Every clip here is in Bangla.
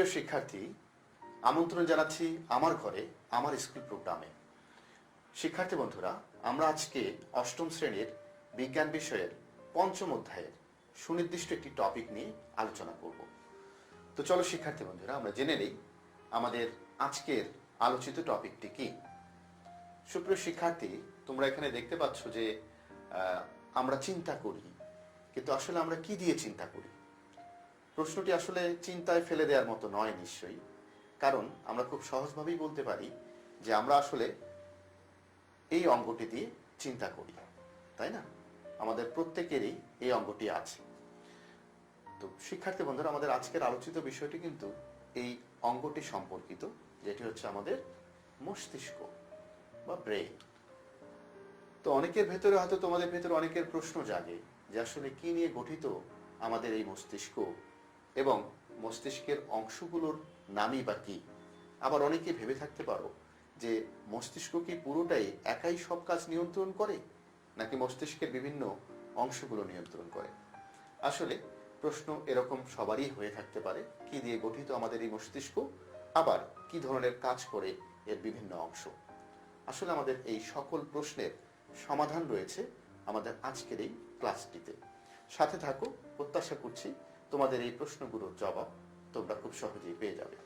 সুপ্রিয় শিক্ষার্থী, আমন্ত্রণ জানাচ্ছি আমার ঘরে আমার স্কুল প্রোগ্রামে। শিক্ষার্থী বন্ধুরা, আমরা আজকে অষ্টম শ্রেণীর বিজ্ঞান বিষয়ের পঞ্চম অধ্যায়ের সুনির্দিষ্ট একটি টপিক নিয়ে আলোচনা করব। তো চলো শিক্ষার্থী বন্ধুরা, আমরা জেনে নেই আমাদের আজকের আলোচিত টপিকটি কি। সুপ্রিয় শিক্ষার্থী, তোমরা এখানে দেখতে পাচ্ছ যে আমরা চিন্তা করি, কিন্তু আসলে আমরা কি দিয়ে চিন্তা করি? প্রশ্নটি আসলে চিন্তায় ফেলে দেওয়ার মতো নয় নিশ্চয়ই, কারণ আমরা খুব সহজভাবেই বলতে পারি যে আমরা আসলে এই অঙ্গটি দিয়ে চিন্তা করি, তাই না? আমাদের প্রত্যেকেরই এই অঙ্গটি আছে। তো শিক্ষার্থী বন্ধুরা, আমাদের আজকের আলোচিত বিষয়টি কিন্তু এই অঙ্গটি সম্পর্কিত, যেটি হচ্ছে আমাদের মস্তিষ্ক বা ব্রেইন। তো অনেকের ভেতরে, হয়তো তোমাদের ভেতরে অনেকের প্রশ্ন জাগে যে আসলে কি নিয়ে গঠিত আমাদের এই মস্তিষ্ক এবং মস্তিষ্কের অংশগুলোর নামই বা কি। আবার অনেকে ভেবে থাকতে পারো যে মস্তিষ্ক কি পুরোটাই একাই সব কাজ নিয়ন্ত্রণ করে, নাকি মস্তিষ্কের বিভিন্ন অংশগুলো নিয়ন্ত্রণ করে। আসলে প্রশ্ন এরকম সবারই হয়ে থাকতে পারে, কি দিয়ে গঠিত আমাদের এই মস্তিষ্ক, আবার কি ধরনের কাজ করে এর বিভিন্ন অংশ। আসলে আমাদের এই সকল প্রশ্নের সমাধান রয়েছে আমাদের আজকের এই ক্লাসটিতে। সাথে থাকো, প্রত্যাশা করছি তোমাদের এই প্রশ্নগুলোর জবাব তোমরা খুব সহজেই পেয়ে যাবে।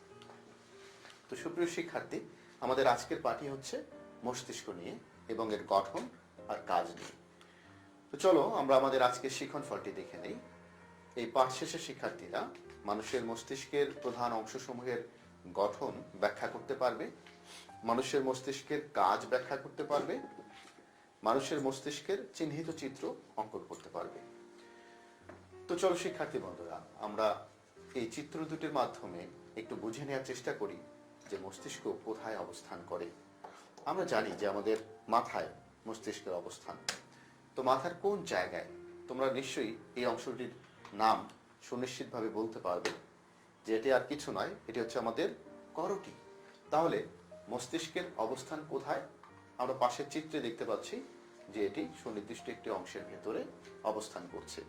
তো সুপ্রিয় শিক্ষার্থী, আমাদের আজকের পাঠই হচ্ছে মস্তিষ্ক নিয়ে এবং এর গঠন আর কাজ নিয়ে। তো চলো আমরা আমাদের আজকের শিখন ফলটি দেখে নেই। এই পাঠ শেষে শিক্ষার্থীরা মানুষের মস্তিষ্কের প্রধান অংশসমূহের গঠন ব্যাখ্যা করতে পারবে, মানুষের মস্তিষ্কের কাজ ব্যাখ্যা করতে পারবে, মানুষের মস্তিষ্কের চিহ্নিত চিত্র অঙ্কন করতে পারবে। তো চলো শিক্ষার্থী বন্ধুরা, আমরা এই চিত্র দুটির মাধ্যমে একটু বুঝে নেওয়ার চেষ্টা করি যে মস্তিষ্ক কোথায় অবস্থান করে। আমরা জানি যে আমাদের মাথায় মস্তিষ্কের অবস্থান। তো মাথার কোন জায়গায়? তোমরা নিশ্চয়ই এই অংশটির নাম সুনিশ্চিতভাবে বলতে পারবে যে এটি আর কিছু নয়, এটি হচ্ছে আমাদের করোটি। তাহলে মস্তিষ্কের অবস্থান কোথায়? আমরা পাশের চিত্রে দেখতে পাচ্ছি যে এটি সুনির্দিষ্ট একটি অংশের ভেতরে অবস্থান করছে।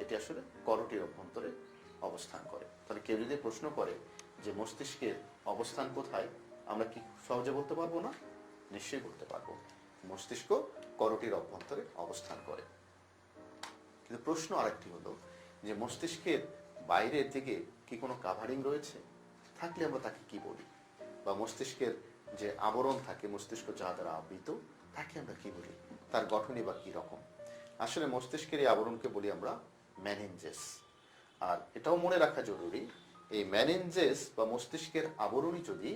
এটি আসলে করোটির অভ্যন্তরে অবস্থান করে। তাহলে কেউ যদি প্রশ্ন করে যে মস্তিষ্কের অবস্থান কোথায়, আমরা কি সহজে বলতে পারবো না? নিশ্চয়ই বলতে পারবো, মস্তিষ্ক করোটির অভ্যন্তরে অবস্থান করে। কিন্তু প্রশ্ন আরেকটি হলো যে মস্তিষ্কের বাইরের দিকে কি কোনো কাভারিং রয়েছে? থাকলে আমরা তাকে কি বলি? বা মস্তিষ্কের যে আবরণ থাকে, মস্তিষ্ক যা দ্বারা আবৃত, তাকে আমরা কি বলি? তার গঠনই বা কি রকম? আসলে মস্তিষ্কের এই আবরণকে বলি আমরা মেনিনজেস। আর এটাও মনে রাখা জরুরি, এই মেনিনজেস বা মস্তিষ্কের আবরণী যদি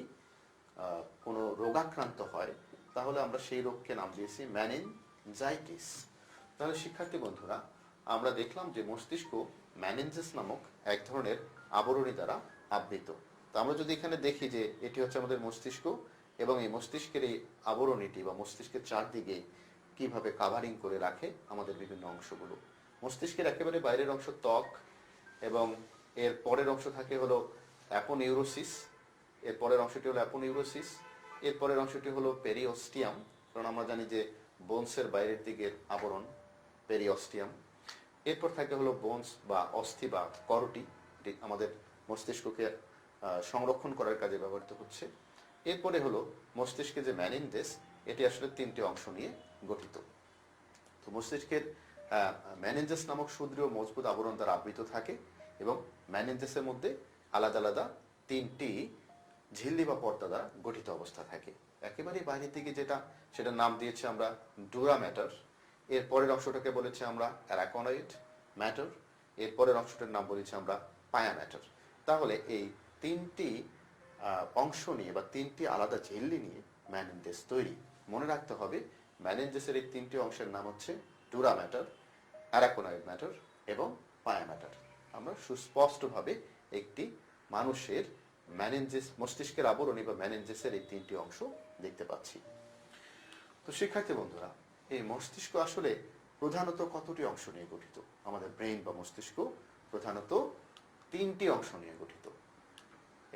কোনো রোগাক্রান্ত হয়, তাহলে আমরা সেই রোগকে নাম দিয়েছি মেনিনজাইটিস। তাহলে শিক্ষার্থী বন্ধুরা, আমরা দেখলাম যে মস্তিষ্ক মেনিনজেস নামক এক ধরনের আবরণী দ্বারা আবৃত। তো আমরা যদি এখানে দেখি যে এটি হচ্ছে আমাদের মস্তিষ্ক, এবং এই মস্তিষ্কের এই আবরণীটি বা মস্তিষ্কের চারদিকে কিভাবে কাভারিং করে রাখে আমাদের বিভিন্ন অংশগুলো। মস্তিষ্কের একেবারে বাইরের অংশ ত্বক, এবং এর পরের অংশ থাকে হলো অ্যাপোনিউরোসিস, এর পরের অংশটি হলো অ্যাপোনিউরোসিস, এর পরের অংশটি হলো পেরিওস্টিয়াম, কারণ আমরা জানি যে বোনসের বাইরের দিকের আবরণ পেরিওস্টিয়াম। এরপর থাকে হলো বোনস বা অস্থি বা করোটি, আমাদের মস্তিষ্ককে সংরক্ষণ করার কাজে ব্যবহৃত হচ্ছে। এরপরে হলো মস্তিষ্কে যে মেনিনজেস, এটি আসলে তিনটি অংশ নিয়ে গঠিত। তো মস্তিষ্কের মেনিনজেস নামক সুদৃঢ় মজবুত আবরণ দ্বারা আবৃত থাকে, এবং মেনিনজেসের মধ্যে আলাদা আলাদা তিনটি ঝিল্লি বা পর্দা দ্বারা গঠিত অবস্থা থাকে। একেবারে বাইরের দিকে যেটা, সেটার নাম দিয়েছি আমরা ডুরা ম্যাটার। এর পরের অংশটাকে বলেছি আমরা অ্যারাকোনয়েড ম্যাটার। এর পরের অংশটার নাম বলেছি আমরা পায়া ম্যাটার। তাহলে এই তিনটি অংশ নিয়ে বা তিনটি আলাদা ঝিল্লি নিয়ে মেনিনজেস তৈরি। মনে রাখতে হবে, মেনিনজেসের এই তিনটি অংশের নাম হচ্ছে ডুরা ম্যাটার, অ্যারাকোনয়েড ম্যাটার এবং পায়া ম্যাটার। আমরা সুস্পষ্টভাবে একটি মানুষের মেনিনজেস, মস্তিষ্কের আবরণী বা মেনিনজেসের এই তিনটি অংশ দেখতে পাচ্ছি। তো শিক্ষার্থী বন্ধুরা, এই মস্তিষ্ক আসলে প্রধানত কতটি অংশ নিয়ে গঠিত? আমাদের ব্রেইন বা মস্তিষ্ক প্রধানত তিনটি অংশ নিয়ে গঠিত।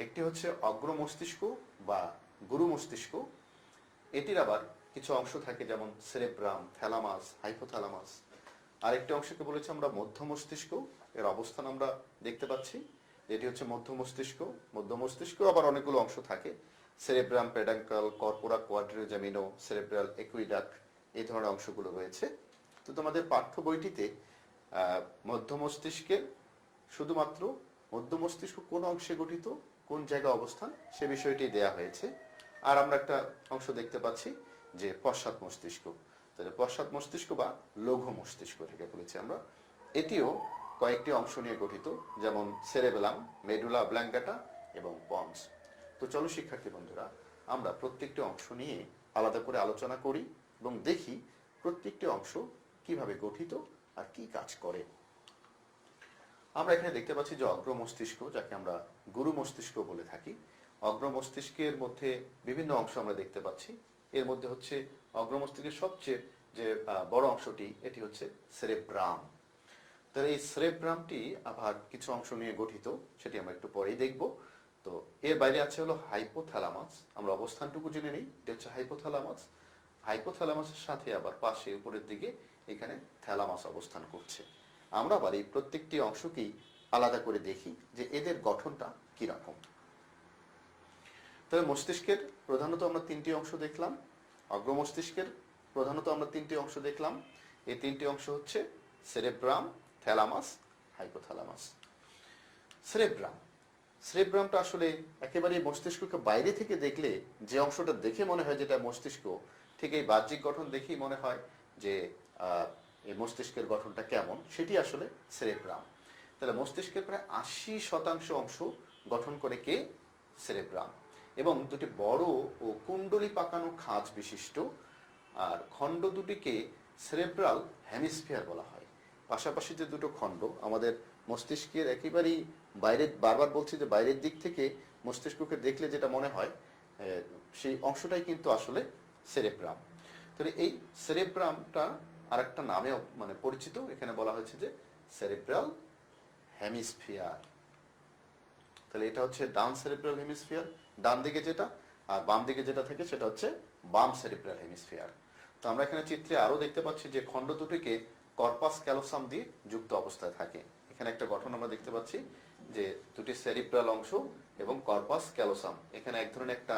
একটি হচ্ছে অগ্র মস্তিষ্ক বা গুরু মস্তিষ্ক। এটির আবার কিছু অংশ থাকে, যেমন সেরেব্রাম, থ্যালামাস, হাইপোথ্যালামাস। আরেকটি অংশকে বলেছি আমরা মধ্য মস্তিষ্ক, এর অবস্থান আমরা দেখতে পাচ্ছি। যেটি হচ্ছে মধ্য মস্তিষ্ক। মধ্য মস্তিষ্ক আবার অনেকগুলো অংশ থাকে, সেরেব্রাম, পেডাঙ্কাল, কর্পোরা কোয়াড্রিজেমিনো, সেরেব্রাল একুইডাক্ট, এই ধরনের অংশগুলো রয়েছে। তো তোমাদের পাঠ্য বইটিতে মধ্য মস্তিষ্কের শুধুমাত্র মধ্য মস্তিষ্ক কোন অংশে গঠিত, কোন জায়গায় অবস্থান, সে বিষয়টি দেয়া হয়েছে। আর আমরা একটা অংশ দেখতে পাচ্ছি যে পশ্চাৎ মস্তিষ্ক, তাহলে পশ্চাৎ মস্তিষ্ক বা লঘু মস্তিষ্ক থেকে বলেছি আমরা। এটিও কয়েকটি অংশ নিয়ে গঠিত, যেমন সেরেবেলাম, মেডুলা অবল্যাঙ্গাটা এবং পন্স। তো চলো শিক্ষার্থী বন্ধুরা, আমরা প্রত্যেকটি অংশ নিয়ে আলাদা করে আলোচনা করি এবং দেখি প্রত্যেকটি অংশ কিভাবে গঠিত আর কি কাজ করে। আমরা এখানে দেখতে পাচ্ছি যে অগ্র মস্তিষ্ক, যাকে আমরা গুরু মস্তিষ্ক বলে থাকি। অগ্র মস্তিষ্কের মধ্যে বিভিন্ন অংশ আমরা দেখতে পাচ্ছি। এর মধ্যে হচ্ছে অগ্র মস্তিষ্কের সবচেয়ে যে বড় অংশটি, এটি হচ্ছে সেরেব্রাম। তাহলে এই সেরেব্রামটি আবার কিছু অংশ নিয়ে গঠিত, সেটি আমরা একটু পরেই দেখব। তো এর বাইরে আছে হলো হাইপোথ্যালামাস। আমরা অবস্থানটুকু জেনে নিই, এটা হচ্ছে হাইপোথ্যালামাস। হাইপোথ্যালামাসের সাথে আবার পাশে উপরের দিকে এখানে থ্যালামাস অবস্থান করছে। আমরা আবার এই প্রত্যেকটি অংশকেই আলাদা করে দেখি যে এদের গঠনটা কিরকম। তবে মস্তিষ্কের প্রধানত আমরা তিনটি অংশ দেখলাম। অগ্র মস্তিষ্কের প্রধানত আমরা তিনটি অংশ দেখলাম। এই তিনটি অংশ হচ্ছে সেরেব্রাম, থ্যালামাস, হাইপোথ্যালামাস। সেরেব্রাম, সেরেব্রামটা আসলে একেবারে মস্তিষ্ককে বাইরে থেকে দেখলে যে অংশটা দেখে মনে হয় যেটা মস্তিষ্ক, ঠিক এই বাহ্যিক গঠন দেখেই মনে হয় যে এই মস্তিষ্কের গঠনটা কেমন, সেটি আসলে সেরেব্রাম। তাহলে মস্তিষ্কের প্রায় 80% অংশ গঠন করে কে? সেরেব্রাম। এবং দুটি বড় ও কুণ্ডলী পাকানো খাঁজ বিশিষ্ট আর খণ্ড দুটিকে সেরেব্রাল হেমিস্ফিয়ার বলা হয়। পাশাপাশি যে দুটো খণ্ড আমাদের মস্তিষ্কের একেবারেই বাইরের, বারবার বলছি যে বাইরের দিক থেকে মস্তিষ্ককে দেখলে যেটা মনে হয় সেই অংশটাই কিন্তু আসলে সেরেব্রাম। তাহলে এই সেরেব্রামটা আর একটা নামেও মানে পরিচিত, এখানে বলা হয়েছে যে সেরেব্রাল হেমিস্ফিয়ার। তাহলে এটা হচ্ছে ডান সেরেব্রাল হেমিস্ফিয়ার, ডান দিকে যেটা, আর বাম দিকে যেটা থাকে সেটা হচ্ছে বাম সেরেব্রাল হেমিস্ফিয়ার। তো আমরা এখানে চিত্রে আরো দেখতে পাচ্ছি যে খণ্ড দুটিকে কর্পাস ক্যালোসাম দিয়ে যুক্ত অবস্থায় থাকে। এখানে একটা গঠন আমরা দেখতে পাচ্ছি যে দুটি সেরিব্রাল অংশ এবং কর্পাস ক্যালোসাম, এখানে এক ধরনের একটা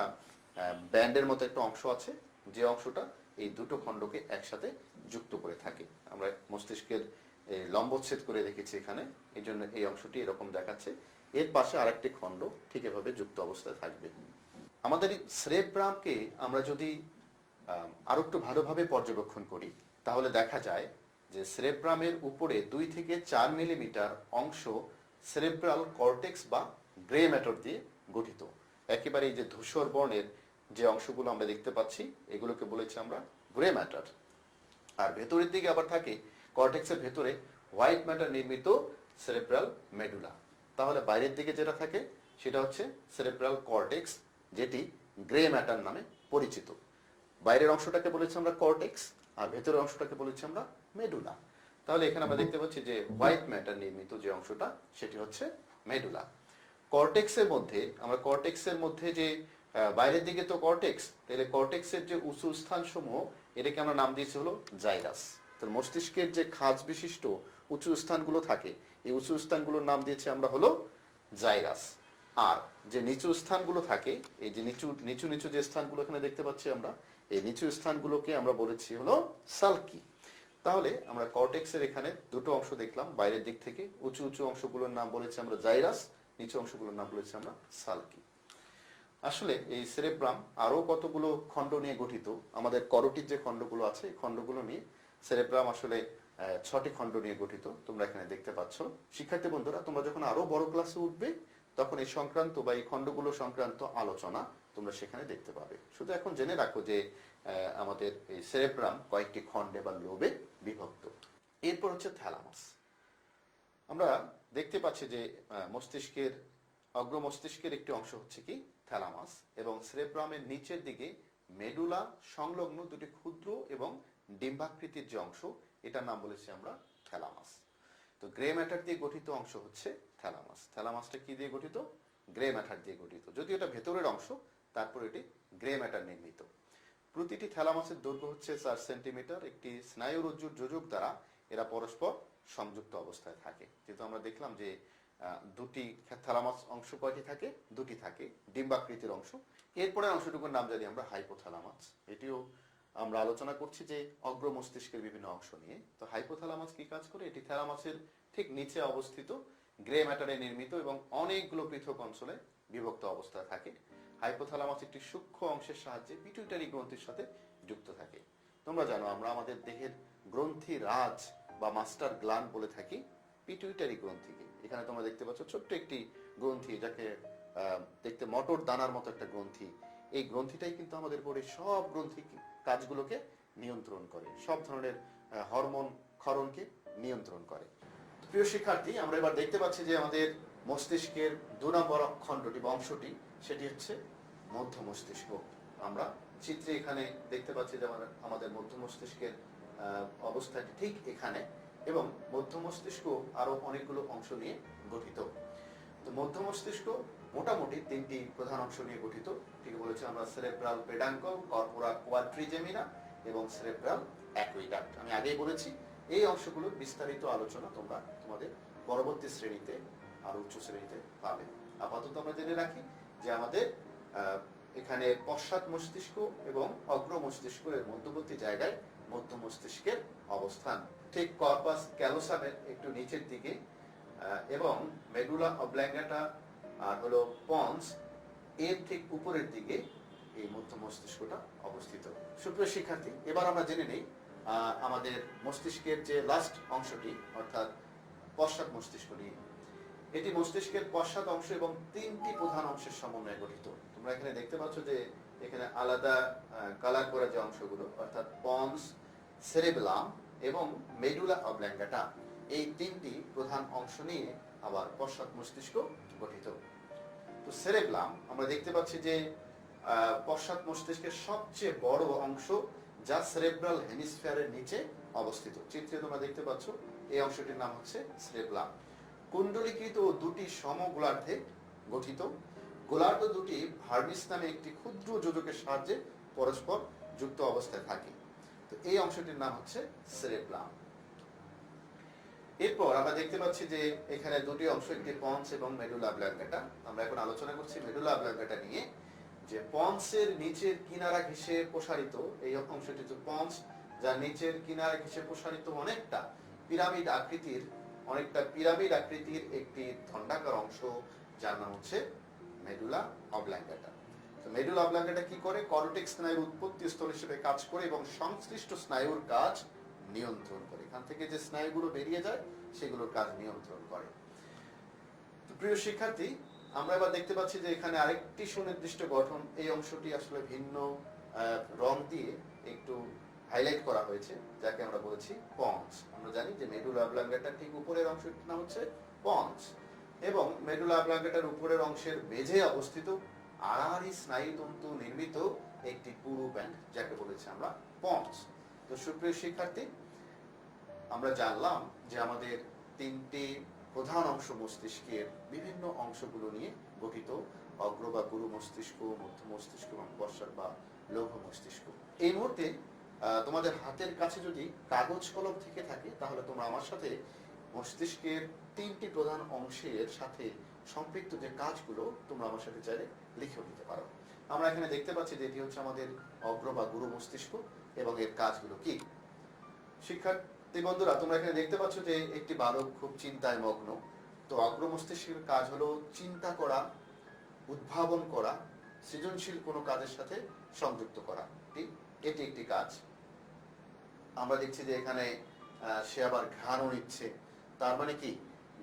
ব্যান্ডের মতো একটা অংশ আছে, যে অংশটা এই দুটো খণ্ডকে একসাথে যুক্ত করে থাকে। আমরা মস্তিষ্কের লম্বচ্ছেদ করে রেখেছি এখানে, এই জন্য এই অংশটি এরকম দেখাচ্ছে। এর পাশে আরেকটি খণ্ড ঠিক এভাবে যুক্ত অবস্থায় থাকবে। আমাদের এই সেরেব্রামকে আমরা যদি আরো একটু ভালোভাবে পর্যবেক্ষণ করি, তাহলে দেখা যায় যে সেরেব্রামের উপরে 2 থেকে 4 মিলিমিটার অংশ সেরেব্রাল কর্টেক্স বা গ্রে ম্যাটার দিয়ে গঠিত। একেবারে এই যে ধূসর বর্ণের যে অংশগুলো আমরা দেখতে পাচ্ছি, এগুলোকে বলেছি আমরা গ্রে ম্যাটার। আর ভেতরের দিকে আবার থাকে কর্টেক্সের ভেতরে হোয়াইট ম্যাটার নির্মিত সেরেব্রাল মেডুলা। তাহলে বাইরের দিকে যেটা থাকে সেটা হচ্ছে সেরেব্রাল কর্টেক্স, যেটি গ্রে ম্যাটার নামে পরিচিত। বাইরের অংশটাকে বলেছি আমরা কর্টেক্স, আর ভেতরের অংশটাকে বলেছি আমরা মেডুলা। তাহলে এখানে আমরা দেখতে পাচ্ছি যে হোয়াইট ম্যাটার নির্মিত যে অংশটা সেটি হচ্ছে মেডুলা। কর্টেক্সের মধ্যে আমরা কর্টেক্সের মধ্যে যে বাইরের দিকে তো কর্টেক্স, তাহলে কর্টেক্সের যে উঁচু স্থান সমূহ এটাকে আমরা নাম দিয়েছি হলো জাইরাস। তো মস্তিষ্কের যে খাঁজ বিশিষ্ট উঁচু স্থানগুলো থাকে, এই উঁচু স্থানগুলোর নাম দিয়েছি আমরা হলো জাইরাস। আর যে নিচু স্থানগুলো থাকে, এই যে নিচু নিচু নিচু যে স্থানগুলো এখানে দেখতে পাচ্ছি আমরা, এই নিচু স্থানগুলোকে আমরা বলেছি হলো সালকি। তাহলে আমরা কর্টেক্সের এখানে দুটো অংশ দেখলাম বাইরের দিক থেকে, উঁচু উঁচু অংশগুলোর নাম বলেছি আমরা জাইরাস, নিচু অংশগুলোর নাম বলেছি আমরা সালকি। আসলে এই সেরেব্রাম আরো কতগুলো খণ্ড নিয়ে গঠিত। আমাদের করোটির যে খণ্ডগুলো আছে, এই খণ্ডগুলো নিয়ে সেরেব্রাম আসলে 6টি খণ্ড নিয়ে গঠিত, তোমরা এখানে দেখতে পাচ্ছ। শিক্ষার্থী বন্ধুরা, তোমরা যখন আরো বড় ক্লাসে উঠবে তখন এই সংক্রান্ত বা এই খণ্ডগুলো সংক্রান্ত আলোচনা তোমরা সেখানে দেখতে পাবে। শুধু এখন জেনে রাখো যে আমাদের এই সেরেব্রাম কয়েকটি খণ্ডে বা লোবে বিভক্ত। এরপর হচ্ছে থ্যালামাস। আমরা দেখতে পাচ্ছি যে মস্তিষ্কের অগ্র মস্তিষ্কের একটি অংশ হচ্ছে কি থ্যালামাস, এবং সেরেব্রামের নিচের দিকে মেডুলা সংলগ্ন দুটি ক্ষুদ্র এবং ডিম্বাকৃতির যে অংশ, এটার নাম বলেছি আমরা থ্যালামাস। তো গ্রে ম্যাটার দিয়ে গঠিত অংশ হচ্ছে থ্যালামাস। থ্যালামাসটা কি দিয়ে গঠিত? গ্রে ম্যাটার দিয়ে গঠিত। যদিও এটা ভেতরের অংশ, তারপর এটি গ্রে ম্যাটার নির্মিত। প্রতিটি থ্যালামাসের দৈর্ঘ্য হচ্ছে 4 সেন্টিমিটার। একটি স্নায়ুরজ্জুর যোজক দ্বারা এরা পরস্পর সংযুক্ত অবস্থায় থাকে। যেহেতু আমরা দেখলাম যে দুটি থ্যালামাস অংশ কয়টি থাকে? দুটি থাকে, ডিম্বাকৃতির অংশ। এরপরে অংশটুকুর নাম জানি আমরা হাইপোথ্যালামাস। এটিও আমরা আলোচনা করছি যে অগ্র মস্তিষ্কের বিভিন্ন অংশ নিয়ে। তো হাইপোথ্যালামাস কি কাজ করে? এটি থ্যালামাসের ঠিক নিচে অবস্থিত, গ্রে ম্যাটারে নির্মিত এবং অনেকগুলো পৃথক অঞ্চলে বিভক্ত অবস্থায় থাকে। হাইপোথ্যালামাস একটি সূক্ষ্ম অংশের সাহায্যে পিটুইটারি গ্রন্থির সাথে যুক্ত থাকে। তোমরা জানো আমরা আমাদের দেহের গ্রন্থি রাজ বা মাস্টার গ্ল্যান্ড বলে থাকি পিটুইটারি গ্রন্থিকে। এখানে তোমরা দেখতে পাচ্ছ ছোট্ট একটি গ্রন্থি, যাকে দেখতে মটর দানার মতো একটা গ্রন্থি। এই গ্রন্থিটাই কিন্তু আমাদের বডির সব গ্রন্থি কাজগুলোকে নিয়ন্ত্রণ করে, সব ধরনের হরমোন ক্ষরণকে নিয়ন্ত্রণ করে। প্রিয় শিক্ষার্থী, আমরা এবার দেখতে পাচ্ছি যে আমাদের মস্তিষ্কের 2 নম্বর খণ্ডটি বা অংশটি, সেটি হচ্ছে মধ্য মস্তিষ্ক। আমরা চিত্রে এখানে দেখতে পাচ্ছি যে আমাদের মধ্য মস্তিষ্কের অবস্থাটি ঠিক এখানে, এবং মধ্য মস্তিষ্ক আরো অনেকগুলো অংশ নিয়ে গঠিত। তো মধ্য মস্তিষ্ক মোটামুটি 3টি প্রধান অংশ নিয়ে গঠিত। ঠিক বলেছি আমরা, সেরেব্রাল পেডাঙ্কল, কর্পোরা কোয়াড্রিজেমিনা এবং সেরেব্রাল অ্যাকুইডাক্ট। আমি আগেই বলেছি এই অংশগুলোর বিস্তারিত আলোচনা তোমরা তোমাদের পরবর্তী শ্রেণীতে আর উচ্চ শ্রেণীতে পাবে। আপাতত আমরা জেনে রাখি যে আমাদের এখানে পশ্চাৎ মস্তিষ্ক এবং অগ্র মস্তিষ্ক এর মধ্যবর্তী জায়গায় মধ্য মস্তিষ্কের অবস্থান, ঠিক কর্পাস ক্যালোসামের একটু নিচের দিকে, এবং মেডুলা অবল্যাঙ্গাটা আর হলো পন্স এর ঠিক উপরের দিকে এই মধ্য মস্তিষ্কটা অবস্থিত। সুপ্রিয় শিক্ষার্থী, এবার আমরা জেনে নেই আমাদের মস্তিষ্কের যে লাস্ট অংশটি অর্থাৎ পশ্চাৎ মস্তিষ্ক নিয়ে। এটি মস্তিষ্কের পশ্চাৎ অংশ এবং 3টি প্রধান অংশের সমন্বয়ে গঠিত। তোমরা এখানে দেখতে পাচ্ছ যে এখানে আলাদা কালার করা যে অংশগুলো অর্থাৎ পন্স, সেরেবেলাম এবং মেডুলা অবল্যাঙ্গাটা, এই 3টি প্রধান অংশ নিয়ে আবার পশ্চাৎ মস্তিষ্ক গঠিত। তো সেরেবেলাম আমরা দেখতে পাচ্ছি যে পশ্চাৎ মস্তিষ্কের সবচেয়ে বড় অংশ, যা সেরেব্রাল হেমিস্ফিয়ারের নিচে অবস্থিত। চিত্রে তোমরা দেখতে পাচ্ছ এই অংশটির নাম হচ্ছে সেরেবেলাম। কুণ্ডলীকৃত 2টি সমগোলার্ধে গঠিত। গোলার্ধ দুটি ভার্মিস নামে একটি ক্ষুদ্র যোজকের সাহায্যে পরস্পর যুক্ত অবস্থায় থাকে। তো এই অংশটির নাম হচ্ছে সেরেবেলাম। এরপর আমরা দেখতে পাচ্ছি যে এখানে 2টি অংশ, একটি পন্স এবং মেডুলা অবল্যাঙ্গাটা। আমরা এখন আলোচনা করছি মেডুলা অবল্যাঙ্গাটা নিয়ে, যে পন্সের নিচের কিনারা ঘেঁষে প্রসারিত এই অংশটি হচ্ছে পন্স, যার নিচের কিনারা ঘেঁষে প্রসারিত অনেকটা পিরামিড আকৃতির একটি দণ্ডাকার অংশ, যার নাম হচ্ছে মেডুলা অবল্যাঙ্গাটা। তো মেডুলা অবল্যাঙ্গাটা কি করে? করোটিক স্নায়ুর উৎপত্তি স্থল হিসেবে কাজ করে এবং সংশ্লিষ্ট স্নায়ুর কাজ নিয়ন্ত্রণ করে। এখান থেকে যে স্নায়ুগুলো বেরিয়ে যায় সেগুলোর কাজ নিয়ন্ত্রণ করে। তো প্রিয় শিক্ষার্থী, আমরা এবার দেখতে পাচ্ছি যে এখানে আরেকটি সুনির্দিষ্ট গঠন, এই অংশটি আসলে ভিন্ন রং দিয়ে একটু হাইলাইট করা হয়েছে, যাকে আমরা বলেছি পন্স। আমরা জানি যে মেডুলা অবল্যাঙ্গাটার ঠিক উপরের অংশটির নাম হচ্ছে পন্স, এবং মেডুলা অবল্যাঙ্গাটার উপরের অংশের বেঝে অবস্থিত আড়াআড়ি স্নায়ুতন্তু নির্মিত একটি পুরু ব্যান্ড, যাকে বলেছি আমরা পন্স। তো সুপ্রিয় শিক্ষার্থী, আমরা জানলাম যে আমাদের 3টি প্রধান অংশ মস্তিষ্কের বিভিন্ন অংশগুলো নিয়ে গঠিত, অগ্র বা গুরু মস্তিষ্ক, মধ্য মস্তিষ্ক এবং পশ্চাৎ বা লৌহ মস্তিষ্ক। এই মুহূর্তে তোমাদের হাতের কাছে যদি কাগজ কলম থেকে থাকে, তাহলে তোমরা আমার সাথে মস্তিষ্কের 3টি প্রধান অংশের সাথে সম্পৃক্ত যে কাজগুলো তোমরা আমার সাথে চাইলে লিখেও দিতে পারো। আমরা এখানে দেখতে পাচ্ছি যে এটি হচ্ছে আমাদের অগ্র বা গুরু মস্তিষ্ক এবং এর কাজগুলো কি। শিক্ষার্থী বন্ধুরা, তোমরা এখানে দেখতে পাচ্ছ যে একটি বালক খুব চিন্তায় মগ্ন। তো অগ্র মস্তিষ্কের কাজ হলো চিন্তা করা, উদ্ভাবন করা, সৃজনশীল কোনো কাজের সাথে সংযুক্ত করা। এটি একটি কাজ। আমরা দেখছি যে এখানে সে আবার ঘ্রাণও নিচ্ছে, তার মানে কি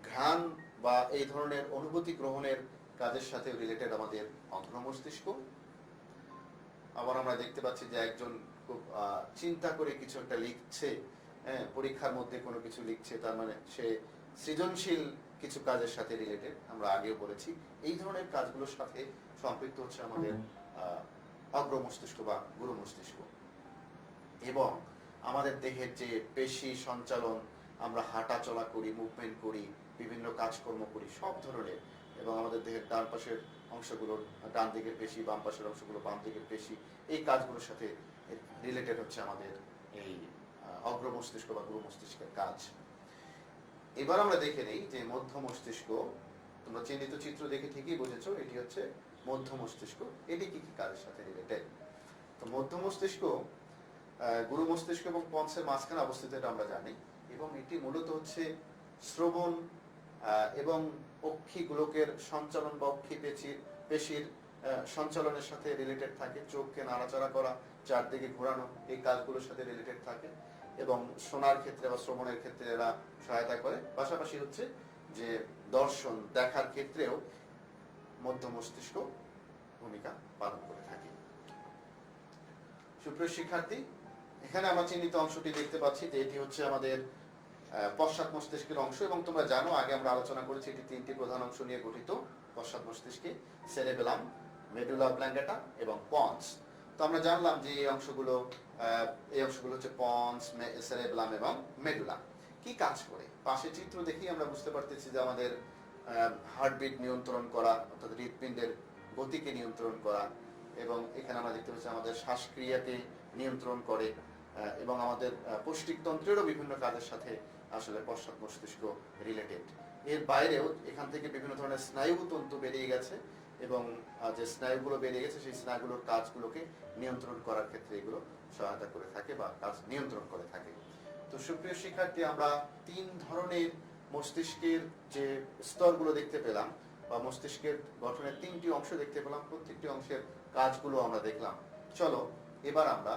ঘ্রাণ বা এই ধরনের অনুভূতি গ্রহণের কাজের সাথে রিলেটেড আমাদের অগ্র মস্তিষ্ক। আবার আমরা দেখতে পাচ্ছি যে একজন খুব চিন্তা করে কিছু একটা লিখছে, পরীক্ষার মধ্যে কোনো কিছু লিখছে, তার মানে সে সৃজনশীল কিছু কাজের সাথে রিলেটেড। আমরা আগেও বলেছি এই ধরনের কাজগুলোর সাথে সম্পৃক্ত হচ্ছে আমাদের অগ্র মস্তিষ্ক বা গুরু মস্তিষ্ক। এবং আমাদের দেহের যে পেশি সঞ্চালন, আমরা হাঁটা চলা করি, মুভমেন্ট করি, বিভিন্ন কাজকর্ম করি সব ধরনের, এবং আমাদের দেহের ডান পাশের অংশগুলোর ডান দিকের পেশি, বাম পাশের অংশগুলো বাম দিকের পেশি, এই কাজগুলোর সাথে রিলেটেড হচ্ছে আমাদের এই অগ্র মস্তিষ্ক বা গুরু মস্তিষ্কের কাজ। এবার আমরা দেখে নেই যে মধ্য মস্তিষ্ক তোমরা চিহ্নিত চিত্র দেখে ঠিকই বুঝেছো এটি হচ্ছে মধ্য মস্তিষ্ক। এটি কি কি কাজের সাথে রিলেটেড? তো মধ্য মস্তিষ্ক গুরু মস্তিষ্ক এবং পন্সের মাঝখানে অবস্থিত, এটা আমরা জানি। এবং এটি মূলত হচ্ছে শ্রবণ এবং অক্ষি গোলকের সঞ্চালন বা অক্ষি পেশির সঞ্চালনের সাথে রিলেটেড থাকে। চোখকে নাড়াচাড়া করা, চারদিকে ঘোরানো, এই কাজগুলোর সাথে রিলেটেড থাকে। এবং শোনার ক্ষেত্রে বা শ্রবণের ক্ষেত্রে এরা সহায়তা করে। পাশাপাশি হচ্ছে যে দর্শন দেখার ক্ষেত্রেও মধ্য মস্তিষ্ক ভূমিকা পালন করে থাকে। সুপ্রিয় শিক্ষার্থী, এখানে আমরা চিহ্নিত অংশটি দেখতে পাচ্ছি যে এটি হচ্ছে আমাদের পশ্চাৎ মস্তিষ্কের অংশ। এবং তোমরা জানো, আগে আমরা আলোচনা করেছি, এটি তিনটি প্রধান অংশ নিয়ে গঠিত পশ্চাৎ মস্তিষ্কে: সেরেবেলাম, মেডুলা অবল্যাঙ্গাটা এবং পন্স। তো আমরা জানলাম যে এই অংশগুলো হচ্ছে পন্স, সেরেবেলাম এবং মেডুলা। কি কাজ করে? পাশে চিত্র দেখি আমরা বুঝতে পারতেছি যে আমাদের হার্টবিট নিয়ন্ত্রণ করা, অর্থাৎ হৃৎপিণ্ডের গতিকে নিয়ন্ত্রণ করা, এবং এখানে আমরা দেখতে পাচ্ছি আমাদের শ্বাসক্রিয়াকে নিয়ন্ত্রণ করে, এবং আমাদের পৌষ্টিকতন্ত্রেরও বিভিন্ন কাজের সাথে আসলে পশ্চাৎ মস্তিষ্ক রিলেটেড। এর বাইরেও এখান থেকে বিভিন্ন ধরনের স্নায়ুতন্ত্র বেরিয়ে গেছে, এবং যে স্নায়ুগুলো বেরিয়ে গেছে সেই স্নায়ুগুলোর কাজগুলোকে নিয়ন্ত্রণ করার ক্ষেত্রে এগুলো সহায়তা করে থাকে বা কাজ নিয়ন্ত্রণ করে থাকে। তো সুপ্রিয় শিক্ষার্থী, আমরা তিন ধরনের মস্তিষ্কের যে স্তরগুলো দেখতে পেলাম, বা মস্তিষ্কের গঠনের তিনটি অংশ দেখতে পেলাম, প্রত্যেকটি অংশের কাজগুলো আমরা দেখলাম। চলো এবার আমরা